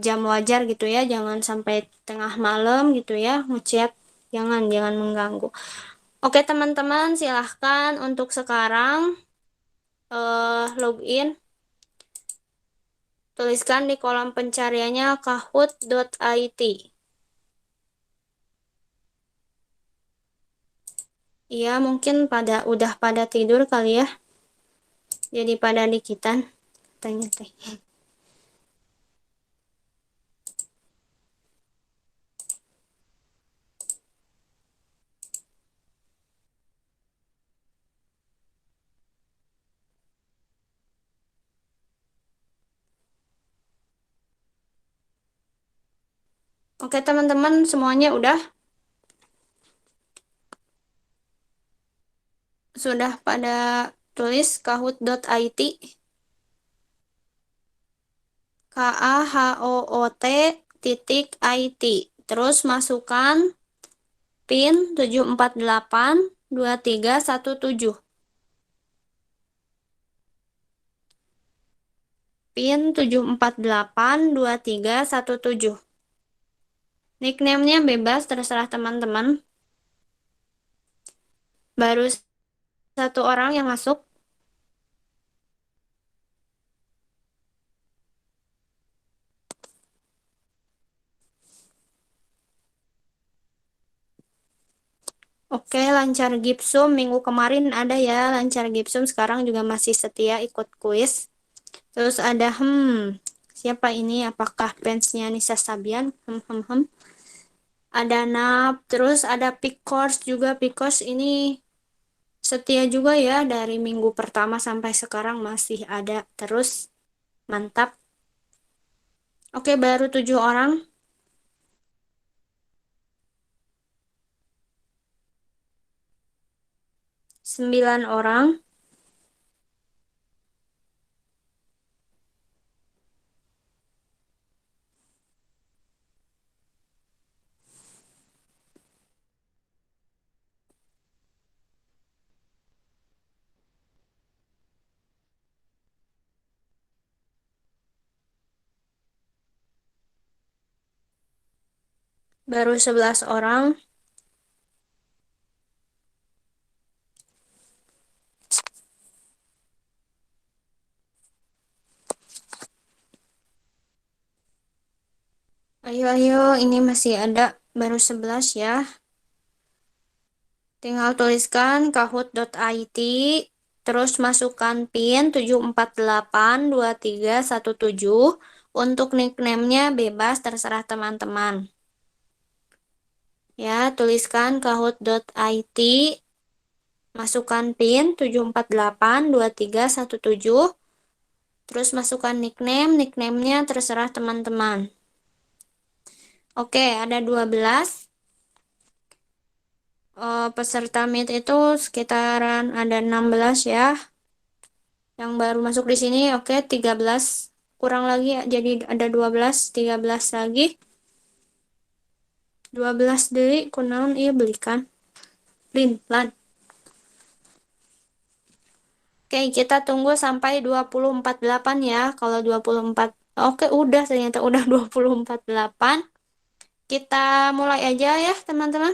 Speaker 1: jam wajar gitu ya, jangan sampai tengah malam gitu ya ngechat, jangan mengganggu. Oke teman-teman, silahkan untuk sekarang login, tuliskan di kolom pencariannya kahoot.it. Iya, mungkin udah pada tidur kali ya, jadi pada dikitan tanya teh. Oke teman-teman, semuanya sudah pada tulis kahoot.it, KAHOOT.IT. Terus masukkan PIN 7482317. PIN 7482317. Nickname-nya bebas, terserah teman-teman. Baru satu orang yang masuk. Oke, Lancar Gipsum minggu kemarin ada ya, Lancar Gipsum sekarang juga masih setia ikut kuis. Terus ada siapa ini? Apakah fansnya Nisa Sabian? Ada Nap, terus ada Picors juga. Picors ini setia juga ya, dari minggu pertama sampai sekarang masih ada terus. Mantap. Oke, baru 7 orang. 9 orang. Baru 11 orang. Ayo, ayo, ini masih ada, baru 11 ya. Tinggal tuliskan kahoot.it, terus masukkan PIN 7482317. Untuk nickname-nya bebas, terserah teman-teman. Ya, tuliskan kahoot.it, masukkan PIN 7482317. Terus masukkan nickname-nya terserah teman-teman. Oke, ada 12. Peserta meet itu sekitaran ada 16 ya. Yang baru masuk di sini, oke, 13. Kurang lagi ya, jadi ada 12, 13 lagi. 12 deui kunaon ieu belikan. Lan. Oke, kita tunggu sampai 2048 ya. Kalau 24, oke, udah ternyata udah 2048. Kita mulai aja ya, teman-teman.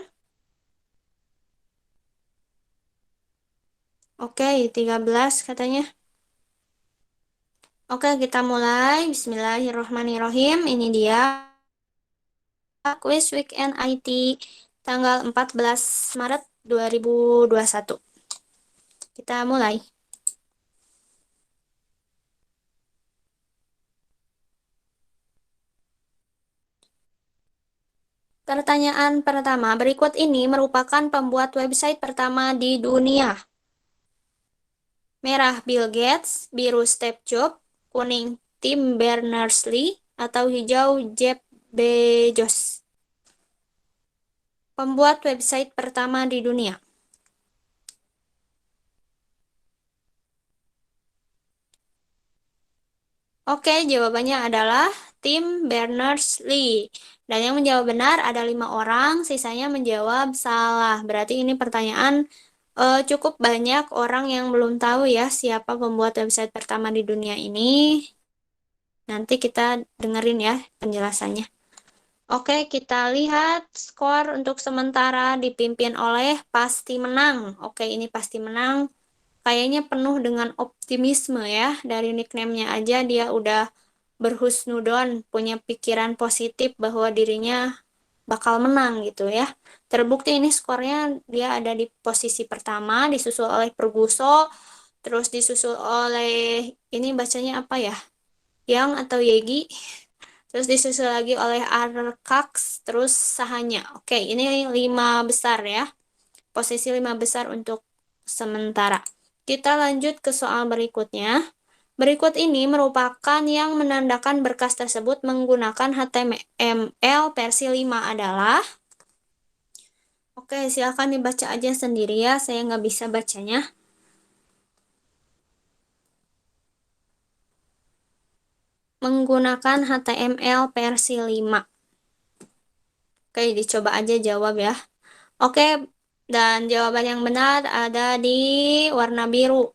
Speaker 1: Oke, 13 katanya. Oke, kita mulai. Bismillahirrohmanirrohim. Ini dia Quiz Weekend IT tanggal 14 Maret 2021. Kita mulai. Pertanyaan pertama, berikut ini merupakan pembuat website pertama di dunia. Merah Bill Gates, biru Steve Jobs, kuning Tim Berners-Lee, atau hijau Jeff Bezos. Pembuat website pertama di dunia. Oke, jawabannya adalah Tim Berners-Lee. Dan yang menjawab benar ada 5 orang, sisanya menjawab salah. Berarti ini pertanyaan cukup banyak orang yang belum tahu ya siapa pembuat website pertama di dunia ini. Nanti kita dengerin ya penjelasannya. Oke, kita lihat skor untuk sementara dipimpin oleh Pasti Menang. Oke, ini Pasti Menang. Kayaknya penuh dengan optimisme ya. Dari nickname-nya aja dia udah berhusnudon, punya pikiran positif bahwa dirinya bakal menang gitu ya. Terbukti ini skornya dia ada di posisi pertama, disusul oleh Perguso, terus disusul oleh, ini bacanya apa ya? Yang atau Yegi, terus disusul lagi oleh Arkax, terus Sahanya. Oke, ini 5 besar ya. Posisi 5 besar untuk sementara. Kita lanjut ke soal berikutnya. Berikut ini merupakan yang menandakan berkas tersebut menggunakan HTML versi 5 adalah. Oke, silakan dibaca aja sendiri ya, saya nggak bisa bacanya. Menggunakan HTML versi 5. Oke, dicoba aja jawab ya. Oke, dan jawaban yang benar ada di warna biru.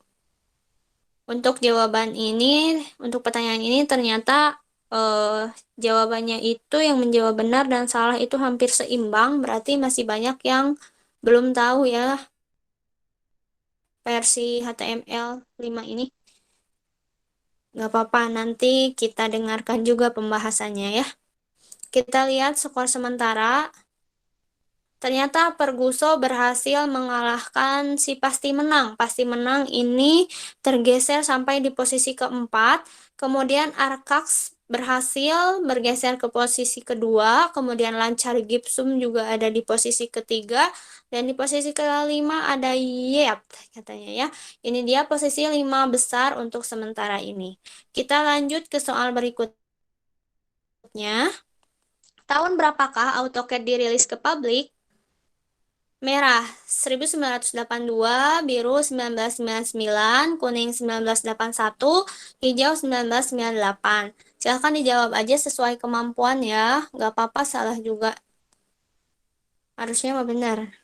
Speaker 1: Untuk jawaban ini, untuk pertanyaan ini ternyata jawabannya itu yang menjawab benar dan salah itu hampir seimbang, berarti masih banyak yang belum tahu ya versi HTML 5 ini. Nggak apa-apa, nanti kita dengarkan juga pembahasannya ya. Kita lihat skor sementara. Ternyata Perguso berhasil mengalahkan si Pasti Menang. Pasti Menang ini tergeser sampai di posisi keempat. Kemudian Arkax berhasil bergeser ke posisi kedua. Kemudian Lancar Gipsum juga ada di posisi ketiga. Dan di posisi kelima ada Yet katanya ya. Ini dia posisi 5 besar untuk sementara ini. Kita lanjut ke soal berikutnya. Tahun berapakah AutoCAD dirilis ke publik? Merah 1982, biru 1999, kuning 1981, hijau 1998. Silahkan dijawab aja sesuai kemampuan ya, nggak apa-apa salah juga. Harusnya mah benar.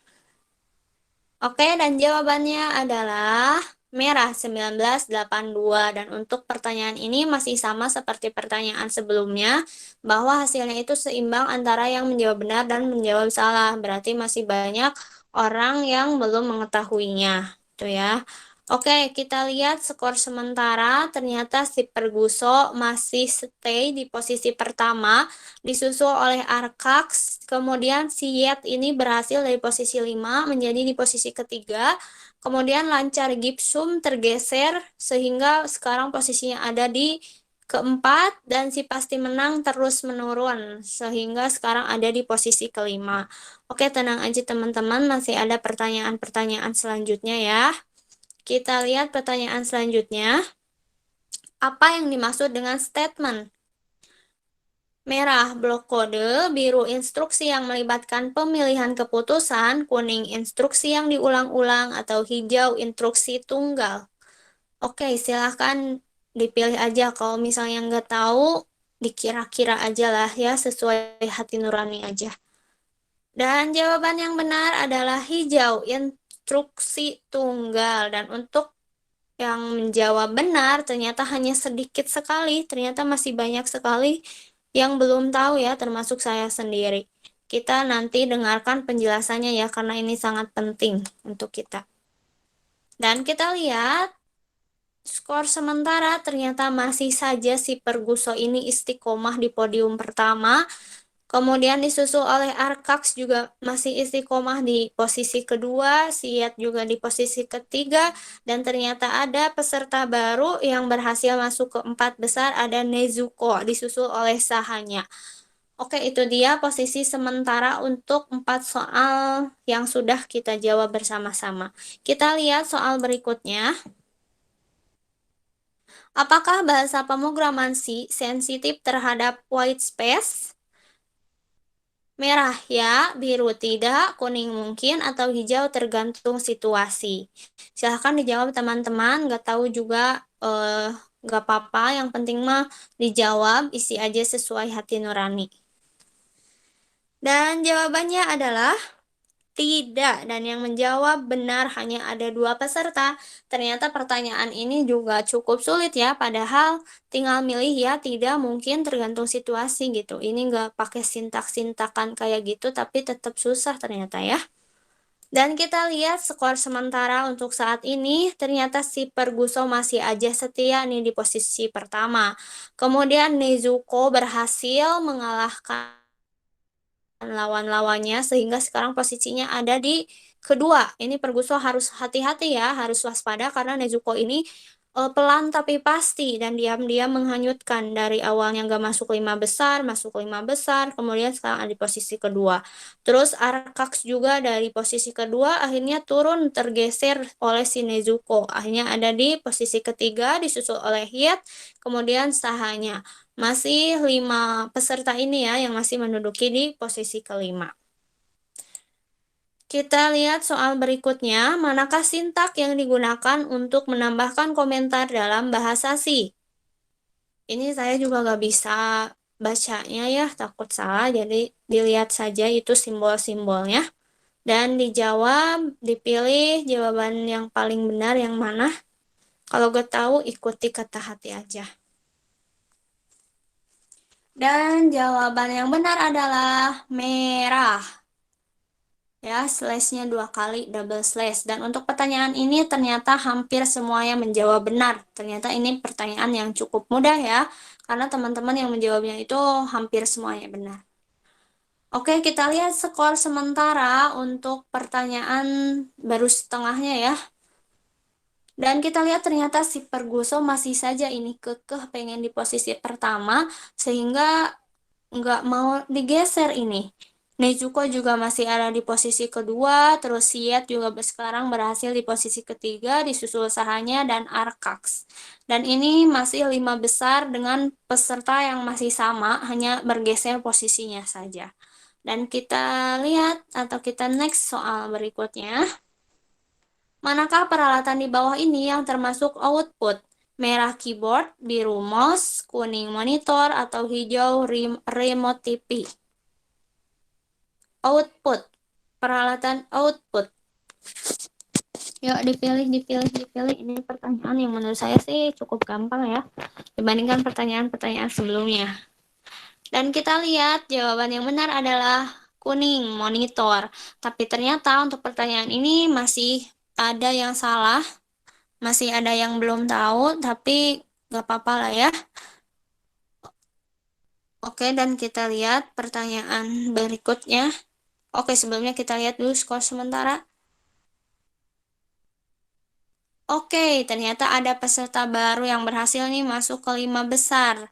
Speaker 1: Oke, dan jawabannya adalah merah 1982. Dan untuk pertanyaan ini masih sama seperti pertanyaan sebelumnya, bahwa hasilnya itu seimbang antara yang menjawab benar dan menjawab salah. Berarti masih banyak orang yang belum mengetahuinya. Itu ya. Oke, kita lihat skor sementara. Ternyata si Perguso masih stay di posisi pertama, disusul oleh Arkax. Kemudian si Yet ini berhasil dari posisi 5 menjadi di posisi ketiga. Kemudian Lancar Gipsum tergeser sehingga sekarang posisinya ada di keempat, dan si Pasti Menang terus menurun sehingga sekarang ada di posisi kelima. Oke, tenang aja teman-teman, masih ada pertanyaan-pertanyaan selanjutnya ya. Kita lihat pertanyaan selanjutnya. Apa yang dimaksud dengan statement? Merah blok kode, biru instruksi yang melibatkan pemilihan keputusan, kuning instruksi yang diulang-ulang, atau hijau instruksi tunggal. Oke, silahkan dipilih aja. Kalau misalnya nggak tahu, dikira-kira aja lah ya, sesuai hati nurani aja. Dan jawaban yang benar adalah hijau, instruksi tunggal. Dan untuk yang menjawab benar ternyata hanya sedikit sekali, ternyata masih banyak sekali yang belum tahu ya, termasuk saya sendiri. Kita nanti dengarkan penjelasannya ya, karena ini sangat penting untuk kita. Dan kita lihat skor sementara ternyata masih saja si Perguso ini istiqomah di podium pertama. Kemudian disusul oleh Arkax juga masih istiqomah di posisi kedua, Siat juga di posisi ketiga, dan ternyata ada peserta baru yang berhasil masuk ke 4 besar, ada Nezuko, disusul oleh Sahanya. Oke, itu dia posisi sementara untuk 4 soal yang sudah kita jawab bersama-sama. Kita lihat soal berikutnya. Apakah bahasa pemrograman C sensitif terhadap white space? Merah ya, biru tidak, kuning mungkin, atau hijau tergantung situasi. Silahkan dijawab teman-teman, nggak tahu juga nggak apa-apa, yang penting mah dijawab, isi aja sesuai hati nurani. Dan jawabannya adalah tidak, dan yang menjawab benar hanya ada 2 peserta. Ternyata pertanyaan ini juga cukup sulit ya, padahal tinggal milih ya, tidak, mungkin, tergantung situasi gitu. Ini nggak pakai sintak-sintakan kayak gitu, tapi tetap susah ternyata ya. Dan kita lihat skor sementara untuk saat ini, ternyata si Perguso masih aja setia nih di posisi pertama. Kemudian Nezuko berhasil mengalahkan lawan-lawannya sehingga sekarang posisinya ada di kedua. Ini Perguso harus hati-hati ya, harus waspada karena Nezuko ini pelan tapi pasti dan diam-diam menghanyutkan. Dari awalnya nggak masuk 5 besar, masuk 5 besar, kemudian sekarang ada di posisi kedua. Terus Arakax juga dari posisi kedua akhirnya turun tergeser oleh si Nezuko. Akhirnya ada di posisi ketiga disusul oleh Hiet, kemudian Sahanya. Masih 5 peserta ini ya yang masih menduduki di posisi kelima. Kita lihat soal berikutnya, manakah sintak yang digunakan untuk menambahkan komentar dalam bahasa C? Ini saya juga nggak bisa bacanya ya, takut salah, jadi dilihat saja itu simbol-simbolnya. Dan dijawab, dipilih jawaban yang paling benar yang mana. Kalau gak tahu, ikuti kata hati aja. Dan jawaban yang benar adalah merah. Ya, slash-nya 2 kali, double slash. Dan untuk pertanyaan ini ternyata hampir semuanya menjawab benar. Ternyata ini pertanyaan yang cukup mudah ya, karena teman-teman yang menjawabnya itu hampir semuanya benar. Oke, kita lihat skor sementara untuk pertanyaan baru setengahnya ya. Dan kita lihat ternyata si Perguso masih saja ini kekeh pengen di posisi pertama, sehingga nggak mau digeser ini. Nezuko juga masih ada di posisi kedua, terus Siet juga sekarang berhasil di posisi ketiga, disusul Sahanya dan Arakax. Dan ini masih 5 besar dengan peserta yang masih sama, hanya bergeser posisinya saja. Dan kita lihat atau kita next soal berikutnya. Manakah peralatan di bawah ini yang termasuk output? Merah keyboard, biru mouse, kuning monitor, atau hijau remote TV. Output, peralatan output. Yuk dipilih. Ini pertanyaan yang menurut saya sih cukup gampang ya, dibandingkan pertanyaan-pertanyaan sebelumnya. Dan kita lihat jawaban yang benar adalah kuning, monitor. Tapi ternyata untuk pertanyaan ini masih ada yang salah, masih ada yang belum tahu, tapi gak apa-apa lah ya. Oke, dan kita lihat pertanyaan berikutnya. Oke, sebelumnya kita lihat dulu skor sementara. Oke, ternyata ada peserta baru yang berhasil nih masuk ke 5 besar.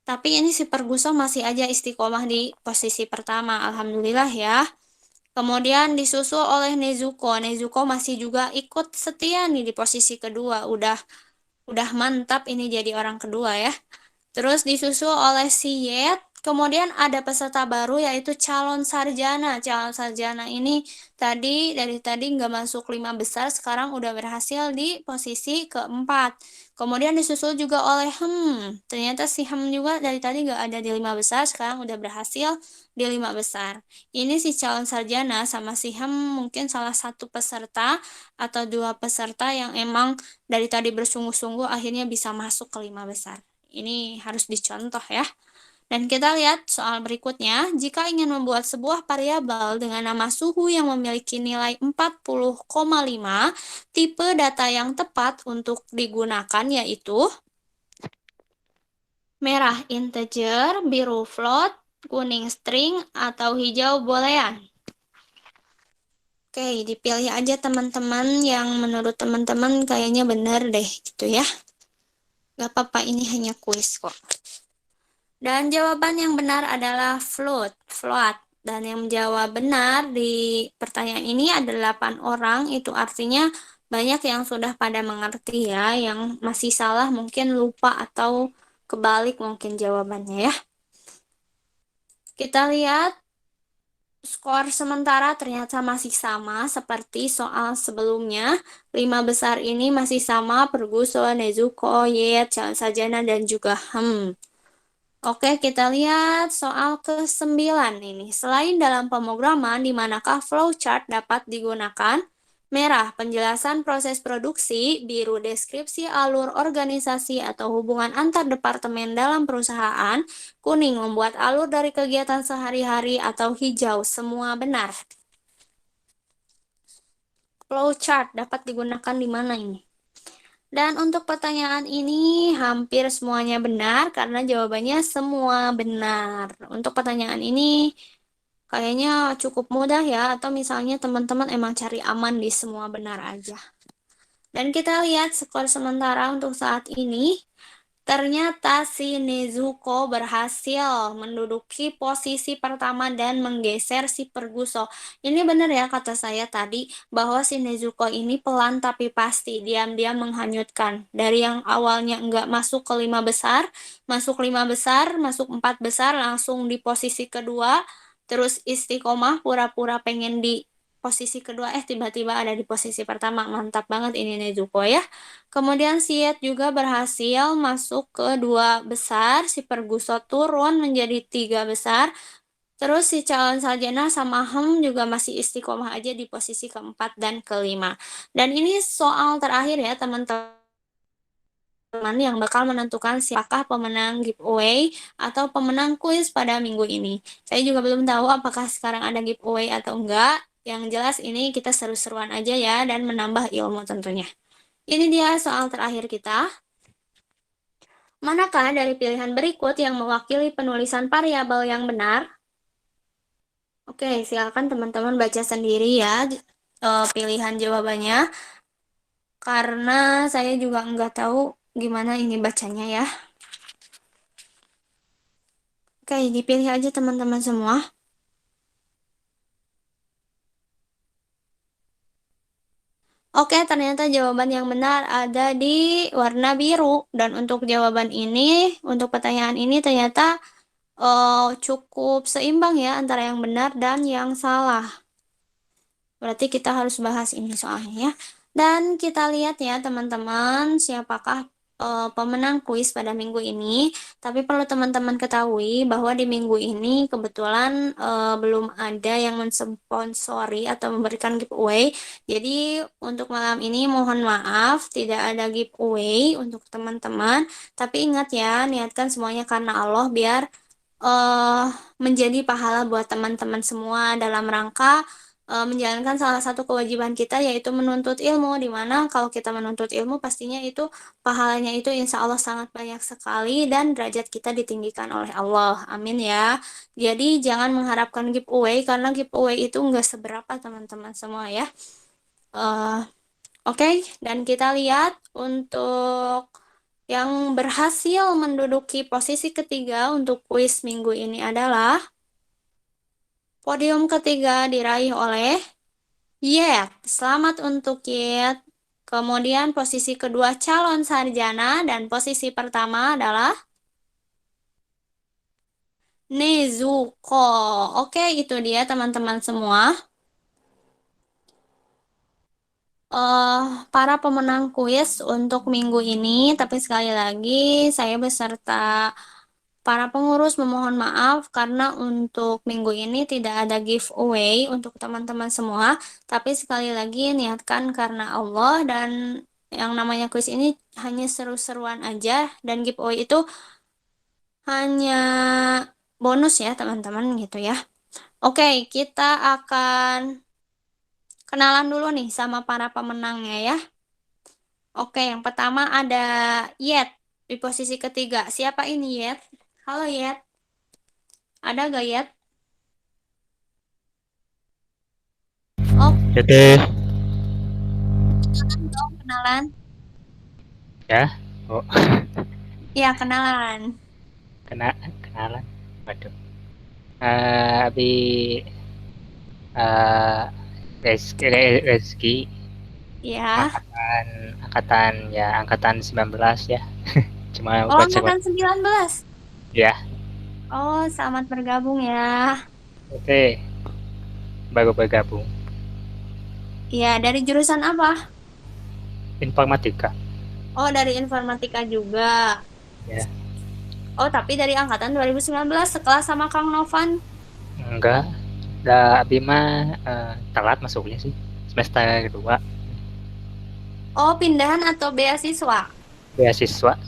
Speaker 1: Tapi ini si Perguso masih aja istiqomah di posisi pertama, alhamdulillah ya. Kemudian disusul oleh Nezuko. Nezuko masih juga ikut setia nih di posisi kedua. Udah mantap ini jadi orang kedua ya. Terus disusul oleh Siet. Kemudian ada peserta baru yaitu calon sarjana. Calon sarjana ini dari tadi nggak masuk 5 besar, sekarang udah berhasil di posisi keempat. Kemudian disusul juga oleh Ternyata si juga dari tadi nggak ada di 5 besar, sekarang udah berhasil di 5 besar. Ini si calon sarjana sama si mungkin salah satu peserta atau 2 peserta yang emang dari tadi bersungguh-sungguh akhirnya bisa masuk ke 5 besar. Ini harus dicontoh ya. Dan kita lihat soal berikutnya, jika ingin membuat sebuah variabel dengan nama suhu yang memiliki nilai 40,5, tipe data yang tepat untuk digunakan yaitu merah integer, biru float, kuning string, atau hijau boolean. Oke, dipilih aja teman-teman yang menurut teman-teman kayaknya benar deh gitu ya. Gak apa-apa, ini hanya kuis kok. Dan jawaban yang benar adalah float. Dan yang menjawab benar di pertanyaan ini ada 8 orang, itu artinya banyak yang sudah pada mengerti ya, yang masih salah mungkin lupa atau kebalik mungkin jawabannya ya. Kita lihat skor sementara ternyata masih sama seperti soal sebelumnya. 5 besar ini masih sama, Perguso, Nezuko, Yet, Sajana, dan juga Oke, kita lihat soal ke-9 ini. Selain dalam pemrograman, di manakah flowchart dapat digunakan? Merah, penjelasan proses produksi. Biru, deskripsi alur organisasi atau hubungan antar departemen dalam perusahaan. Kuning, membuat alur dari kegiatan sehari-hari. Atau hijau, semua benar. Flowchart dapat digunakan di mana ini? Dan untuk pertanyaan ini hampir semuanya benar karena jawabannya semua benar. Untuk pertanyaan ini kayaknya cukup mudah ya, atau misalnya teman-teman emang cari aman di semua benar aja. Dan kita lihat skor sementara untuk saat ini. Ternyata si Nezuko berhasil menduduki posisi pertama dan menggeser si Perguso. Ini benar ya kata saya tadi, bahwa si Nezuko ini pelan tapi pasti, diam-diam menghanyutkan. Dari yang awalnya nggak masuk ke 5 besar, masuk 5 besar, masuk 4 besar, langsung di posisi kedua, terus istiqomah pura-pura pengen di posisi kedua, tiba-tiba ada di posisi pertama. Mantap banget ini Nezuko ya. Kemudian Siet juga berhasil masuk ke 2 besar, si Perguso turun menjadi 3 besar, terus si calon sarjana sama juga masih istiqomah aja di posisi keempat dan kelima. Dan ini soal terakhir ya teman-teman, yang bakal menentukan siapakah pemenang giveaway atau pemenang kuis pada minggu ini. Saya juga belum tahu apakah sekarang ada giveaway atau enggak. Yang jelas ini kita seru-seruan aja ya dan menambah ilmu tentunya. Ini dia soal terakhir kita. Manakah dari pilihan berikut yang mewakili penulisan variabel yang benar? Oke, silakan teman-teman baca sendiri ya pilihan jawabannya. Karena saya juga nggak tahu gimana ini bacanya ya. Oke, dipilih aja teman-teman semua. Oke, ternyata jawaban yang benar ada di warna biru. Dan untuk jawaban ini, untuk pertanyaan ini ternyata cukup seimbang ya antara yang benar dan yang salah. Berarti kita harus bahas ini soalnya ya. Dan kita lihat ya teman-teman, siapakah pemenang kuis pada minggu ini. Tapi perlu teman-teman ketahui bahwa di minggu ini kebetulan belum ada yang mensponsori atau memberikan giveaway. Jadi untuk malam ini mohon maaf tidak ada giveaway untuk teman-teman. Tapi ingat ya, niatkan semuanya karena Allah biar menjadi pahala buat teman-teman semua dalam rangka menjalankan salah satu kewajiban kita, yaitu menuntut ilmu, dimana kalau kita menuntut ilmu pastinya itu pahalanya itu insya Allah sangat banyak sekali dan derajat kita ditinggikan oleh Allah, amin ya. Jadi jangan mengharapkan giveaway karena giveaway itu enggak seberapa teman-teman semua ya. Oke, dan kita lihat untuk yang berhasil menduduki posisi ketiga untuk kuis minggu ini adalah podium ketiga diraih oleh Yet. Selamat untuk Yet. Kemudian posisi kedua calon sarjana dan posisi pertama adalah Nezuko. Oke, itu dia teman-teman semua. Para pemenang kuis untuk minggu ini, tapi sekali lagi saya beserta para pengurus memohon maaf karena untuk minggu ini tidak ada giveaway untuk teman-teman semua, tapi sekali lagi niatkan karena Allah dan yang namanya kuis ini hanya seru-seruan aja dan giveaway itu hanya bonus ya teman-teman gitu ya. Oke, kita akan kenalan dulu nih sama para pemenangnya ya. Oke, yang pertama ada Yet di posisi ketiga. Siapa ini Yet? Halo Yet. Ada gak Yet? Oh,
Speaker 6: Jadi
Speaker 1: kenalan dong, kenalan.
Speaker 6: ya, oh
Speaker 1: Iya, kenalan.
Speaker 7: kenalan. Waduh. Abi eh Rezeki
Speaker 1: Ya.
Speaker 7: angkatan 19 ya. Cuma
Speaker 1: Oh,
Speaker 7: buat
Speaker 1: angkatan
Speaker 7: sekolah.
Speaker 1: 19.
Speaker 7: Ya,
Speaker 1: Oh, selamat bergabung ya.
Speaker 7: oke. Baru bergabung.
Speaker 1: Ya, dari jurusan apa?
Speaker 7: Informatika.
Speaker 1: Oh, dari informatika juga.
Speaker 7: Ya,
Speaker 1: Oh, tapi dari angkatan 2019 sekelas sama Kang Novan.
Speaker 7: enggak. Abi mah telat masuknya sih. Semester 2
Speaker 1: Oh, pindahan atau beasiswa?
Speaker 7: beasiswa.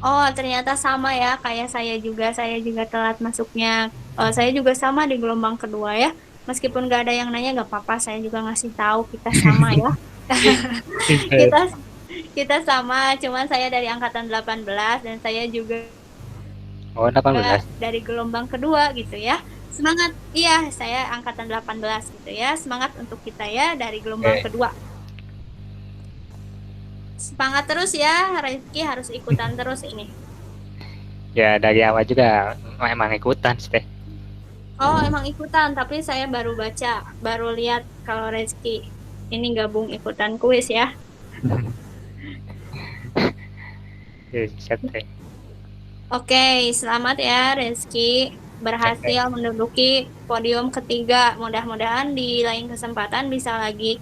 Speaker 1: Oh, ternyata sama ya, kayak saya juga. Saya juga telat masuknya. Saya juga sama di gelombang kedua ya. Meskipun gak ada yang nanya, gak apa-apa. Saya juga ngasih tahu kita sama ya. Kita kita sama, cuman saya dari angkatan 18 dan saya juga
Speaker 7: Oh, 18.
Speaker 1: dari gelombang kedua gitu ya. Semangat, iya, saya angkatan 18 gitu ya. Semangat untuk kita ya dari gelombang
Speaker 7: Oke.
Speaker 1: kedua. Semangat terus ya, Rizky harus ikutan terus ini.
Speaker 7: Ya, dari awal juga emang ikutan sih teh.
Speaker 1: Oh, emang ikutan, tapi saya baru baca, baru lihat kalau Rizky ini gabung ikutan kuis ya.
Speaker 7: Ya, siap teh.
Speaker 1: Oke, selamat ya Rizky. Berhasil menduduki podium ketiga. Mudah-mudahan di lain kesempatan bisa lagi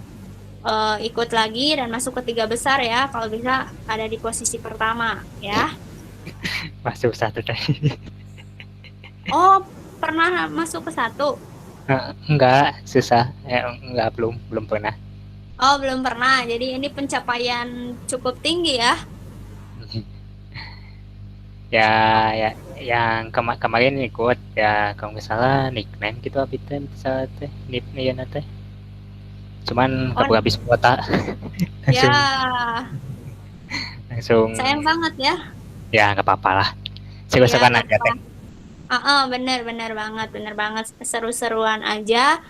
Speaker 1: ikut lagi dan masuk ke 3 besar ya. Kalau bisa ada di posisi pertama ya.
Speaker 7: Masuk satu teh.
Speaker 1: Oh, pernah masuk ke 1?
Speaker 7: Enggak, susah. Enggak, belum pernah.
Speaker 1: Oh, belum pernah. Jadi ini pencapaian cukup tinggi ya.
Speaker 7: Ya, yang kemarin ikut ya, kalau nggak salah nickname gitu abi teh salah teh nickname ya teh. Cuman
Speaker 1: Oh,
Speaker 7: kabur habis kuota. langsung
Speaker 1: ya,
Speaker 7: langsung
Speaker 1: sayang banget ya.
Speaker 7: ya nggak apa-apa lah.
Speaker 1: Ya,
Speaker 7: Seru-seruan
Speaker 1: nggak
Speaker 7: aja
Speaker 1: apa-apa.
Speaker 7: teh.
Speaker 1: Bener banget. Seru-seruan aja.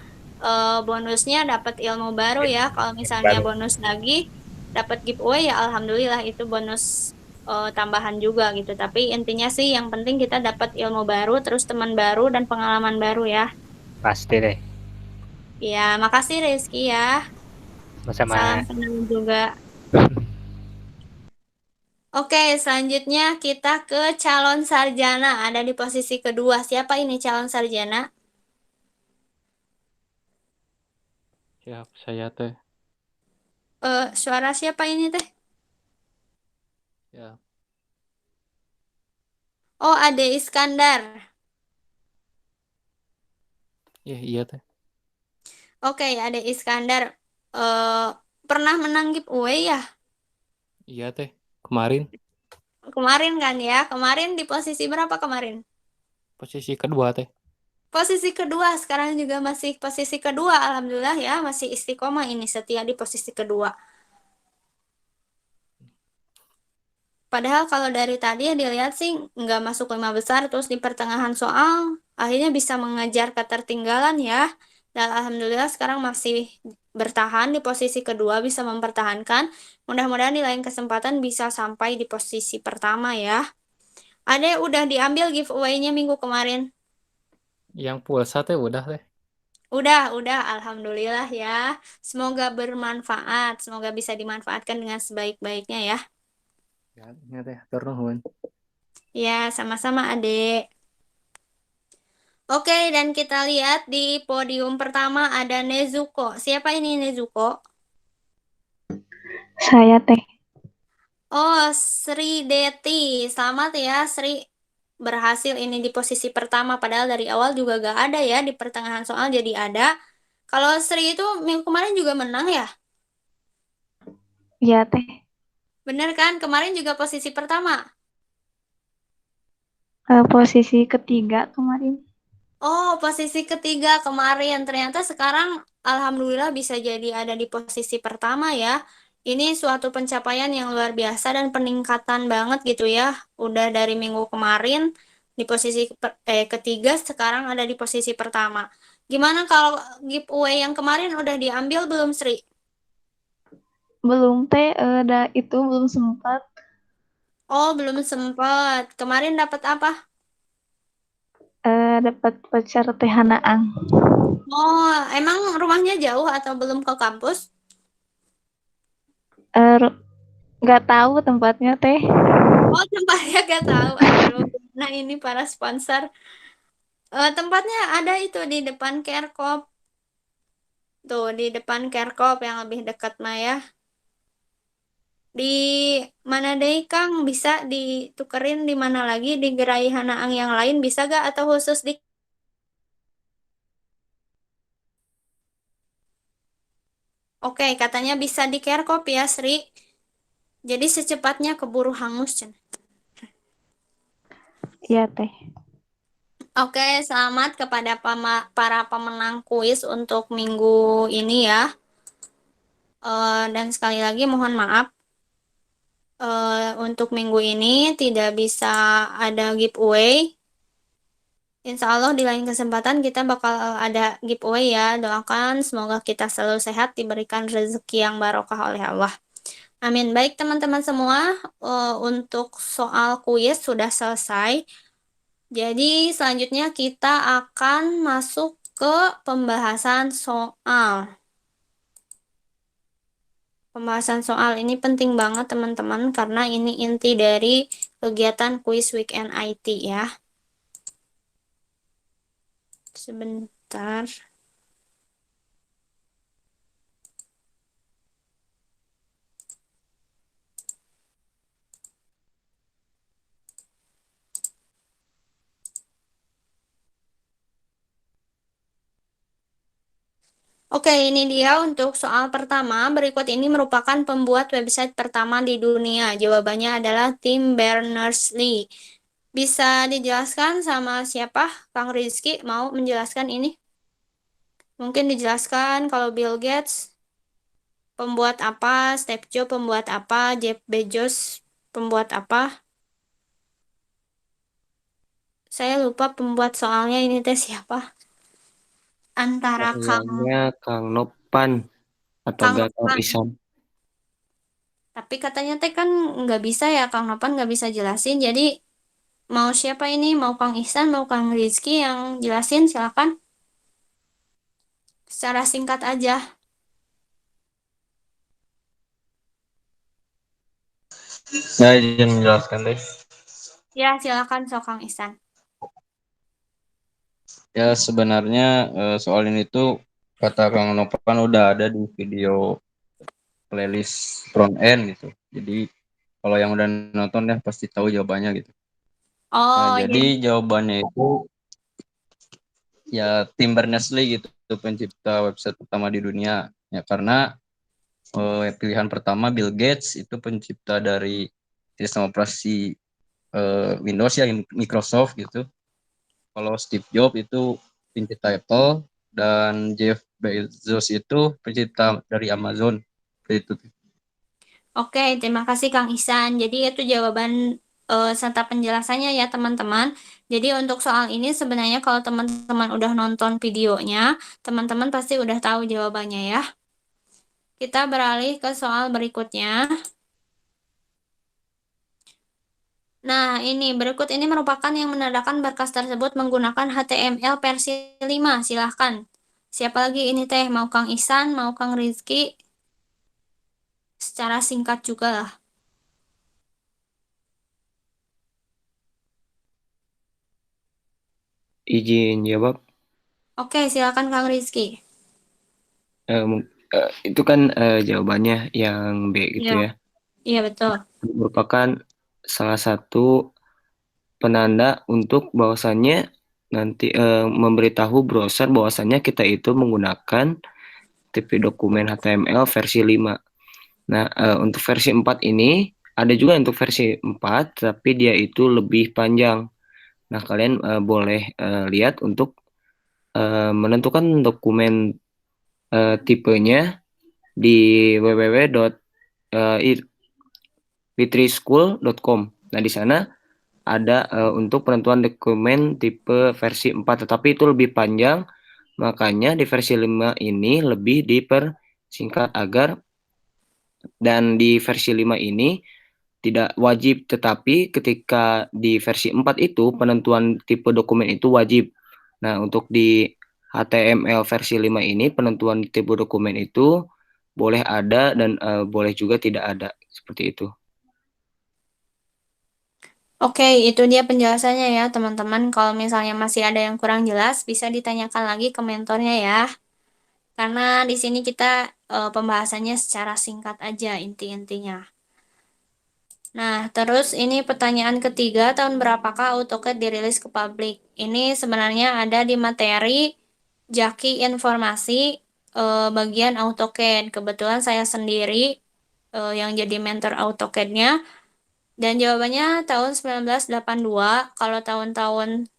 Speaker 1: Bonusnya dapat ilmu baru ya. Kalau misalnya
Speaker 7: Baru
Speaker 1: bonus lagi dapat giveaway ya, alhamdulillah itu bonus tambahan juga gitu. Tapi intinya sih yang penting kita dapat ilmu baru, terus teman baru dan pengalaman baru ya.
Speaker 7: pasti deh.
Speaker 1: Ya, makasih Rizky ya. Salam
Speaker 7: Sama-sama.
Speaker 1: kenal juga. Oke, selanjutnya kita ke calon sarjana. Ada di posisi kedua. Siapa ini calon sarjana?
Speaker 8: Siap, saya teh.
Speaker 1: Suara siapa ini teh?
Speaker 8: Ya,
Speaker 1: Oh, Ade Iskandar.
Speaker 8: iya teh.
Speaker 1: Oke, Ade Iskandar. Eh, Pernah menang giveaway ya?
Speaker 8: Iya teh. Kemarin
Speaker 1: Kemarin kan ya? Kemarin di posisi berapa kemarin?
Speaker 8: posisi kedua teh.
Speaker 1: Posisi kedua. Sekarang juga masih posisi kedua. Alhamdulillah ya, masih istiqomah ini setia di posisi kedua. Padahal kalau dari tadi ya dilihat sih nggak masuk 5 besar, terus di pertengahan soal akhirnya bisa mengejar ketertinggalan ya. Dan alhamdulillah sekarang masih bertahan di posisi kedua, bisa mempertahankan. Mudah-mudahan di lain kesempatan bisa sampai di posisi pertama ya. Ada udah diambil giveaway-nya minggu kemarin.
Speaker 8: Yang pulsa teh udah teh.
Speaker 1: Udah, alhamdulillah ya. Semoga bermanfaat, semoga bisa dimanfaatkan dengan sebaik-baiknya ya.
Speaker 8: Ya, ini teh atur nuhun.
Speaker 1: Ya, sama-sama Adek. Oke, dan kita lihat di podium pertama ada Nezuko. Siapa ini Nezuko?
Speaker 9: Saya teh.
Speaker 1: Oh, Sri Deti. Selamat ya, Sri. Berhasil ini di posisi pertama, padahal dari awal juga gak ada ya, di pertengahan soal jadi ada. Kalau Sri itu minggu kemarin juga menang ya?
Speaker 9: Iya teh.
Speaker 1: Bener kan? Kemarin juga posisi pertama.
Speaker 9: Posisi ketiga kemarin.
Speaker 1: Oh, posisi ketiga kemarin. Ternyata sekarang alhamdulillah bisa jadi ada di posisi pertama ya. Ini suatu pencapaian yang luar biasa dan peningkatan banget gitu ya. Udah dari minggu kemarin di posisi ketiga, sekarang ada di posisi pertama. Gimana kalau giveaway yang kemarin udah diambil belum, Sri?
Speaker 9: Belum teh, itu belum sempat.
Speaker 1: Oh, belum sempat. Kemarin dapat apa?
Speaker 9: Dapat pacar teh Hanaang.
Speaker 1: Oh, emang rumahnya jauh atau belum ke kampus?
Speaker 9: Nggak tahu tempatnya teh.
Speaker 1: Oh, tempatnya gak tahu. Aduh, nah ini para sponsor. Tempatnya ada itu di depan Kerkop. Tuh, di depan Kerkop yang lebih dekat mah ya. Di mana deh Kang? Bisa ditukerin di mana lagi? Di Gerai Hanaang yang lain bisa gak? Atau khusus di... Oke, katanya bisa di Kerkop ya, Sri. Jadi secepatnya keburu hangus, Cen.
Speaker 9: Iya teh.
Speaker 1: Oke, selamat kepada para pemenang kuis untuk minggu ini ya. Dan sekali lagi mohon maaf, untuk minggu ini tidak bisa ada giveaway. Insya Allah di lain kesempatan kita bakal ada giveaway ya. Doakan semoga kita selalu sehat, diberikan rezeki yang barokah oleh Allah. Amin. Baik teman-teman semua, untuk soal kuis sudah selesai. Jadi selanjutnya kita akan masuk ke pembahasan soal. Pembahasan soal ini penting banget teman-teman karena ini inti dari kegiatan Quiz Weekend IT ya. Sebentar. Oke, ini dia untuk soal pertama. Berikut ini merupakan pembuat website pertama di dunia. Jawabannya adalah Tim Berners-Lee. Bisa dijelaskan sama siapa? Kang Rizky mau menjelaskan ini? Mungkin dijelaskan kalau Bill Gates pembuat apa, Steve Jobs pembuat apa, Jeff Bezos pembuat apa? Saya lupa pembuat soalnya ini teh siapa? Antara
Speaker 2: Kayaknya Kang Nopan atau
Speaker 1: Kang
Speaker 2: gak Kang
Speaker 1: Nopan.
Speaker 2: Isan.
Speaker 1: Tapi katanya teh kan nggak bisa ya, Kang Nopan nggak bisa jelasin. Jadi mau siapa ini? Mau Kang Ihsan, mau Kang Rizky yang jelasin silakan. Secara singkat aja.
Speaker 3: Saya izin menjelaskan deh.
Speaker 1: Ya, silakan so Kang Ihsan.
Speaker 3: Ya sebenarnya soal ini tuh kata Kang Nopan udah ada di video playlist front end gitu. Jadi kalau yang udah nonton ya pasti tahu jawabannya gitu. Nah,
Speaker 1: Oh,
Speaker 3: jadi jawabannya itu ya Tim Berners-Lee gitu, pencipta website pertama di dunia. Ya karena pilihan pertama Bill Gates itu pencipta dari sistem operasi Windows ya Microsoft gitu. Kalau Steve Jobs itu pencipta Apple dan Jeff Bezos itu pencipta dari Amazon. Itu.
Speaker 1: Oke, terima kasih Kang Ihsan. Jadi itu jawaban serta penjelasannya ya teman-teman. Jadi untuk soal ini sebenarnya kalau teman-teman udah nonton videonya, teman-teman pasti udah tahu jawabannya ya. Kita beralih ke soal berikutnya. Nah, ini berikut ini merupakan yang menandakan berkas tersebut menggunakan HTML versi 5. Silahkan. Siapa lagi ini teh? Mau Kang Ihsan, mau Kang Rizky? Secara singkat juga lah.
Speaker 2: Izin jawab.
Speaker 1: Oke, silakan Kang Rizky.
Speaker 2: Itu kan jawabannya yang B gitu
Speaker 1: Iya.
Speaker 2: ya.
Speaker 1: Iya, betul.
Speaker 2: Merupakan salah satu penanda untuk bahwasannya nanti memberitahu browser bahwasannya kita itu menggunakan tipe dokumen HTML versi 5. Nah, untuk versi 4 ini ada juga untuk versi 4 tapi dia itu lebih panjang. Nah, kalian boleh lihat untuk menentukan dokumen tipenya di www.fitrischool.com. Nah, di sana ada untuk penentuan dokumen tipe versi 4, tetapi itu lebih panjang, makanya di versi 5 ini lebih dipersingkat agar, dan di versi 5 ini tidak wajib, tetapi ketika di versi 4 itu penentuan tipe dokumen itu wajib. Nah, untuk di HTML versi 5 ini penentuan tipe dokumen itu boleh ada dan boleh juga tidak ada, seperti itu.
Speaker 1: Oke, itu dia penjelasannya ya teman-teman. Kalau misalnya masih ada yang kurang jelas, bisa ditanyakan lagi ke mentornya ya. Karena di sini kita pembahasannya secara singkat aja inti-intinya. Nah, terus ini pertanyaan ketiga, tahun berapakah AutoCAD dirilis ke publik? Ini sebenarnya ada di materi Jaki Informasi bagian AutoCAD. Kebetulan saya sendiri yang jadi mentor AutoCAD-nya. Dan jawabannya tahun 1982, kalau tahun-tahun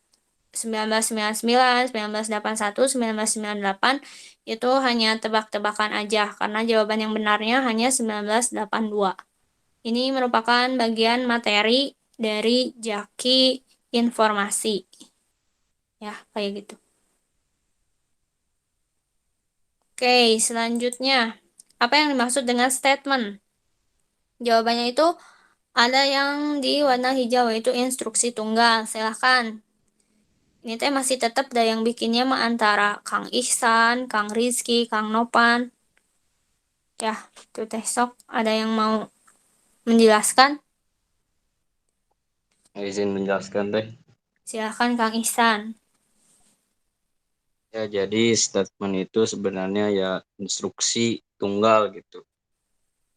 Speaker 1: 1999, 1981, 1998 itu hanya tebak-tebakan aja karena jawaban yang benarnya hanya 1982. Ini merupakan bagian materi dari Jaki Informasi. Ya, kayak gitu. Oke, selanjutnya. Apa yang dimaksud dengan statement? Jawabannya itu ada yang di warna hijau, yaitu instruksi tunggal. Silahkan. Ini teh masih tetap ada yang bikinnya mah antara Kang Ihsan, Kang Rizky, Kang Nopan. Ya, itu teh sok. Ada yang mau menjelaskan?
Speaker 3: Izin menjelaskan teh.
Speaker 1: Silahkan Kang Ihsan.
Speaker 3: Ya, jadi statement itu sebenarnya ya instruksi tunggal gitu.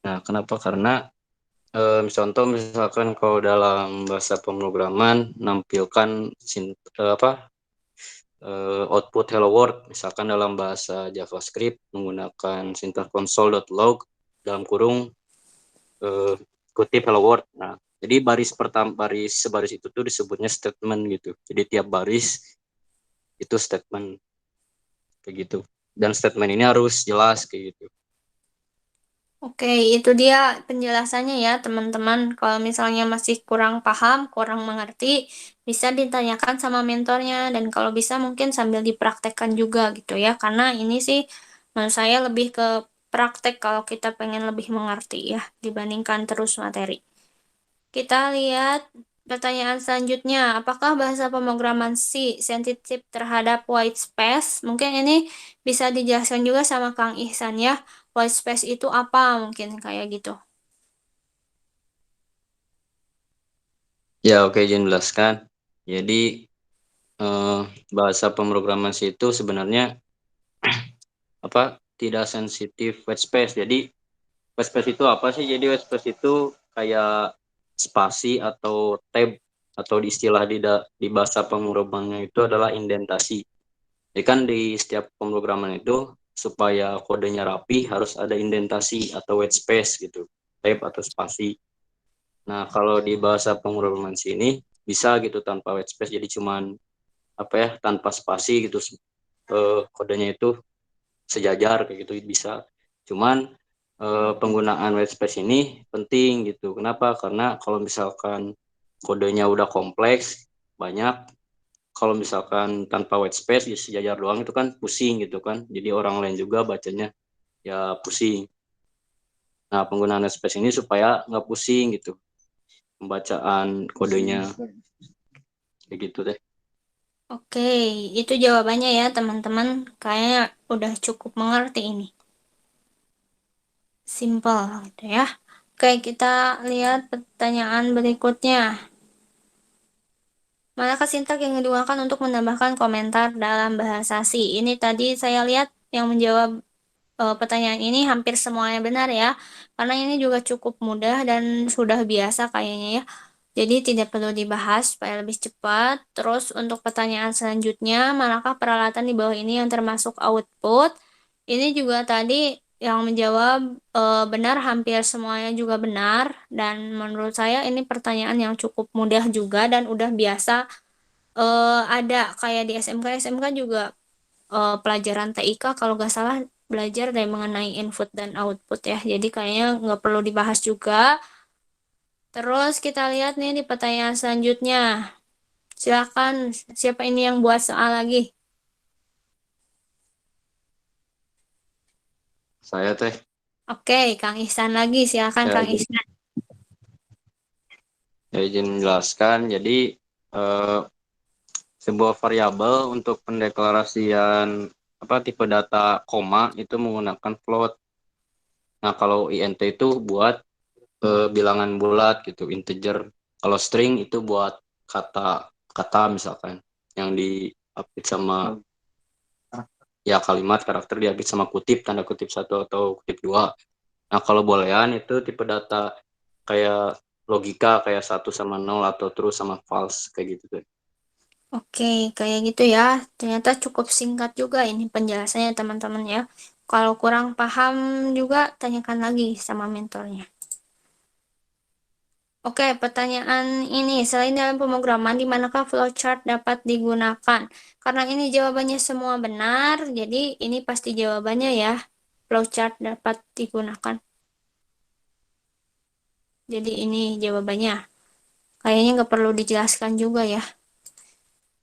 Speaker 3: Nah, kenapa? Karena contoh misalkan kalau dalam bahasa pemrograman nampilkan output hello world, misalkan dalam bahasa JavaScript menggunakan sintak console.log dalam kurung kutip hello world. Nah, jadi sebaris itu tuh disebutnya statement gitu. Jadi tiap baris itu statement kayak gitu. Dan statement ini harus jelas kayak gitu.
Speaker 1: Oke, itu dia penjelasannya ya teman-teman. Kalau misalnya masih kurang paham, kurang mengerti, bisa ditanyakan sama mentornya. Dan kalau bisa mungkin sambil dipraktekkan juga gitu ya. Karena ini sih menurut saya lebih ke praktek kalau kita pengen lebih mengerti ya dibandingkan terus materi. Kita lihat pertanyaan selanjutnya. Apakah bahasa pemrograman C sensitif terhadap white space? Mungkin ini bisa dijelaskan juga sama Kang Ihsan ya. White space itu apa? Mungkin kayak gitu.
Speaker 3: Ya, oke, izin jelaskan. Jadi bahasa pemrograman C itu sebenarnya tidak sensitif white space. Jadi white space itu apa sih? Jadi white space itu kayak spasi atau tab atau di istilah di bahasa pemrogramannya itu adalah indentasi. Jadi kan di setiap pemrograman itu supaya kodenya rapi harus ada indentasi atau white space gitu, tab atau spasi. Nah, kalau di bahasa pemrograman sini bisa gitu tanpa white space, jadi cuman tanpa spasi gitu, kodenya itu sejajar kayak gitu bisa. Cuman penggunaan white space ini penting gitu. Kenapa? Karena kalau misalkan kodenya udah kompleks banyak, kalau misalkan tanpa white space ya sejajar doang itu kan pusing gitu kan. Jadi orang lain juga bacanya ya pusing. Nah, penggunaan white space ini supaya nggak pusing gitu pembacaan kodenya kayak gitu deh.
Speaker 1: Oke, itu jawabannya ya teman-teman. Kayaknya udah cukup mengerti ini. Simple gitu ya. Oke, kita lihat pertanyaan berikutnya. Manakah sintak yang digunakan untuk menambahkan komentar dalam bahasa C? Ini tadi saya lihat yang menjawab pertanyaan ini hampir semuanya benar ya. Karena ini juga cukup mudah dan sudah biasa kayaknya ya. Jadi tidak perlu dibahas supaya lebih cepat. Terus untuk pertanyaan selanjutnya, manakah peralatan di bawah ini yang termasuk output? Ini juga tadi yang menjawab benar, hampir semuanya juga benar. Dan menurut saya ini pertanyaan yang cukup mudah juga dan udah biasa ada kayak di SMK. SMK juga pelajaran TIK kalau nggak salah belajar dari mengenai input dan output ya. Jadi kayaknya nggak perlu dibahas juga. Terus kita lihat nih di pertanyaan selanjutnya. Silakan, siapa ini yang buat soal lagi?
Speaker 3: Saya teh
Speaker 1: Oke, Kang Ihsan lagi. Silakan
Speaker 3: ya,
Speaker 1: Kang Ihsan.
Speaker 3: Ya, izin menjelaskan. Jadi sebuah variabel untuk pendeklarasian tipe data koma itu menggunakan float. Nah, kalau int itu buat bilangan bulat gitu, integer. Kalau string itu buat kata misalkan yang di-update sama ya kalimat karakter di-update sama kutip, tanda kutip 1 atau kutip 2. Nah, kalau boolean itu tipe data kayak logika kayak 1 sama 0 atau true sama false kayak gitu tuh.
Speaker 1: Oke, kayak gitu ya. Ternyata cukup singkat juga ini penjelasannya teman-teman ya. Kalau kurang paham juga tanyakan lagi sama mentornya. Oke, pertanyaan ini, selain dalam pemrograman, di manakah flowchart dapat digunakan? Karena ini jawabannya semua benar, jadi ini pasti jawabannya ya. Flowchart dapat digunakan. Jadi ini jawabannya. Kayaknya nggak perlu dijelaskan juga ya.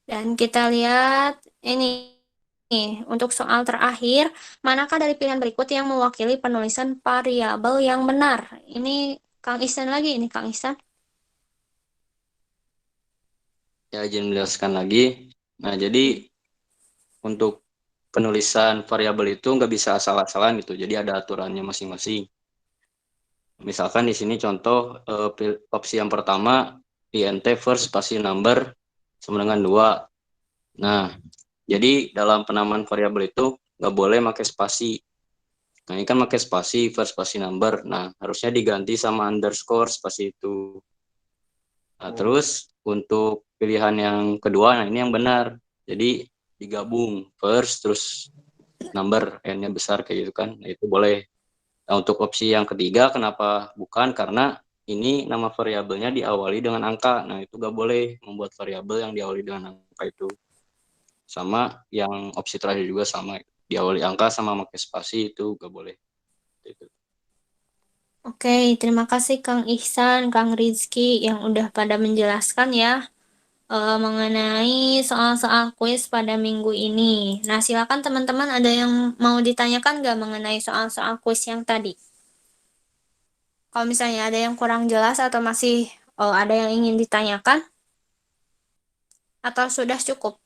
Speaker 1: Dan kita lihat ini. Untuk soal terakhir, manakah dari pilihan berikut yang mewakili penulisan variabel yang benar? Ini Kang Ihsan lagi, ini Kang Ihsan.
Speaker 3: Ya, izin menjelaskan lagi. Nah, jadi untuk penulisan variabel itu nggak bisa asal-asalan gitu. Jadi ada aturannya masing-masing. Misalkan di sini contoh opsi yang pertama int first spasi number sama dengan 2. Nah, jadi dalam penamaan variabel itu nggak boleh pakai spasi. Nah, ini kan pakai spasi first spasi number. Nah, harusnya diganti sama underscore spasi itu. Nah, terus untuk pilihan yang kedua, nah ini yang benar. Jadi digabung first terus number n-nya besar kayak gitu kan. Nah, itu boleh. Nah, untuk opsi yang ketiga kenapa bukan? Karena ini nama variabelnya diawali dengan angka. Nah, itu nggak boleh membuat variabel yang diawali dengan angka itu. Sama yang opsi terakhir juga sama. Diawali angka sama pakai spasi itu nggak boleh. Gitu.
Speaker 1: Oke, terima kasih Kang Ihsan, Kang Rizky yang udah pada menjelaskan ya mengenai soal-soal kuis pada minggu ini. Nah, silakan teman-teman ada yang mau ditanyakan nggak mengenai soal-soal kuis yang tadi? Kalau misalnya ada yang kurang jelas atau masih ada yang ingin ditanyakan, atau sudah cukup?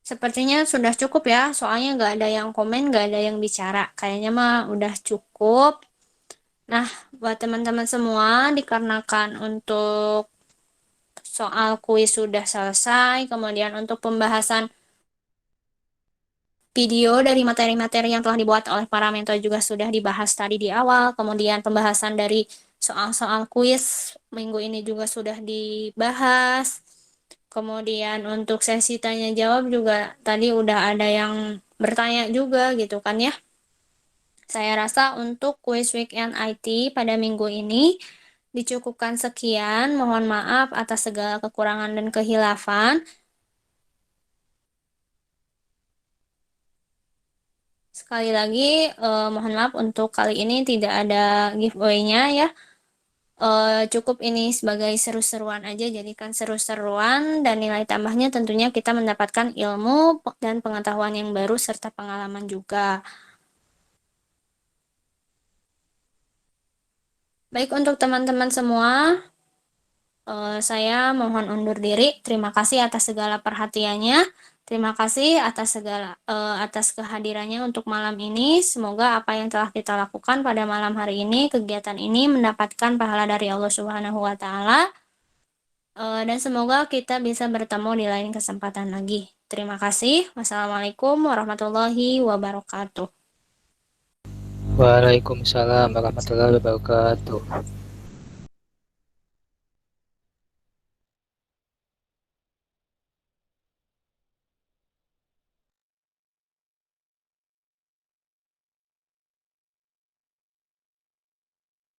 Speaker 1: Sepertinya sudah cukup ya, soalnya nggak ada yang komen, nggak ada yang bicara. Kayaknya mah udah cukup. Nah, buat teman-teman semua, dikarenakan untuk soal kuis sudah selesai, kemudian untuk pembahasan video dari materi-materi yang telah dibuat oleh para mentor juga sudah dibahas tadi di awal, kemudian pembahasan dari soal-soal kuis minggu ini juga sudah dibahas. Kemudian untuk sesi tanya jawab juga tadi udah ada yang bertanya juga gitu kan ya. Saya rasa untuk Quiz Weekend IT pada minggu ini dicukupkan sekian. Mohon maaf atas segala kekurangan dan kehilafan. Sekali lagi mohon maaf untuk kali ini tidak ada giveaway-nya ya. Cukup ini sebagai seru-seruan aja, jadikan seru-seruan dan nilai tambahnya tentunya kita mendapatkan ilmu dan pengetahuan yang baru serta pengalaman juga. Baik untuk teman-teman semua, saya mohon undur diri. Terima kasih atas segala perhatiannya. Terima kasih atas kehadirannya untuk malam ini. Semoga apa yang telah kita lakukan pada malam hari ini, kegiatan ini mendapatkan pahala dari Allah Subhanahu wa Ta'ala. Dan semoga kita bisa bertemu di lain kesempatan lagi. Terima kasih. Wassalamualaikum warahmatullahi wabarakatuh.
Speaker 7: Waalaikumsalam warahmatullahi wabarakatuh.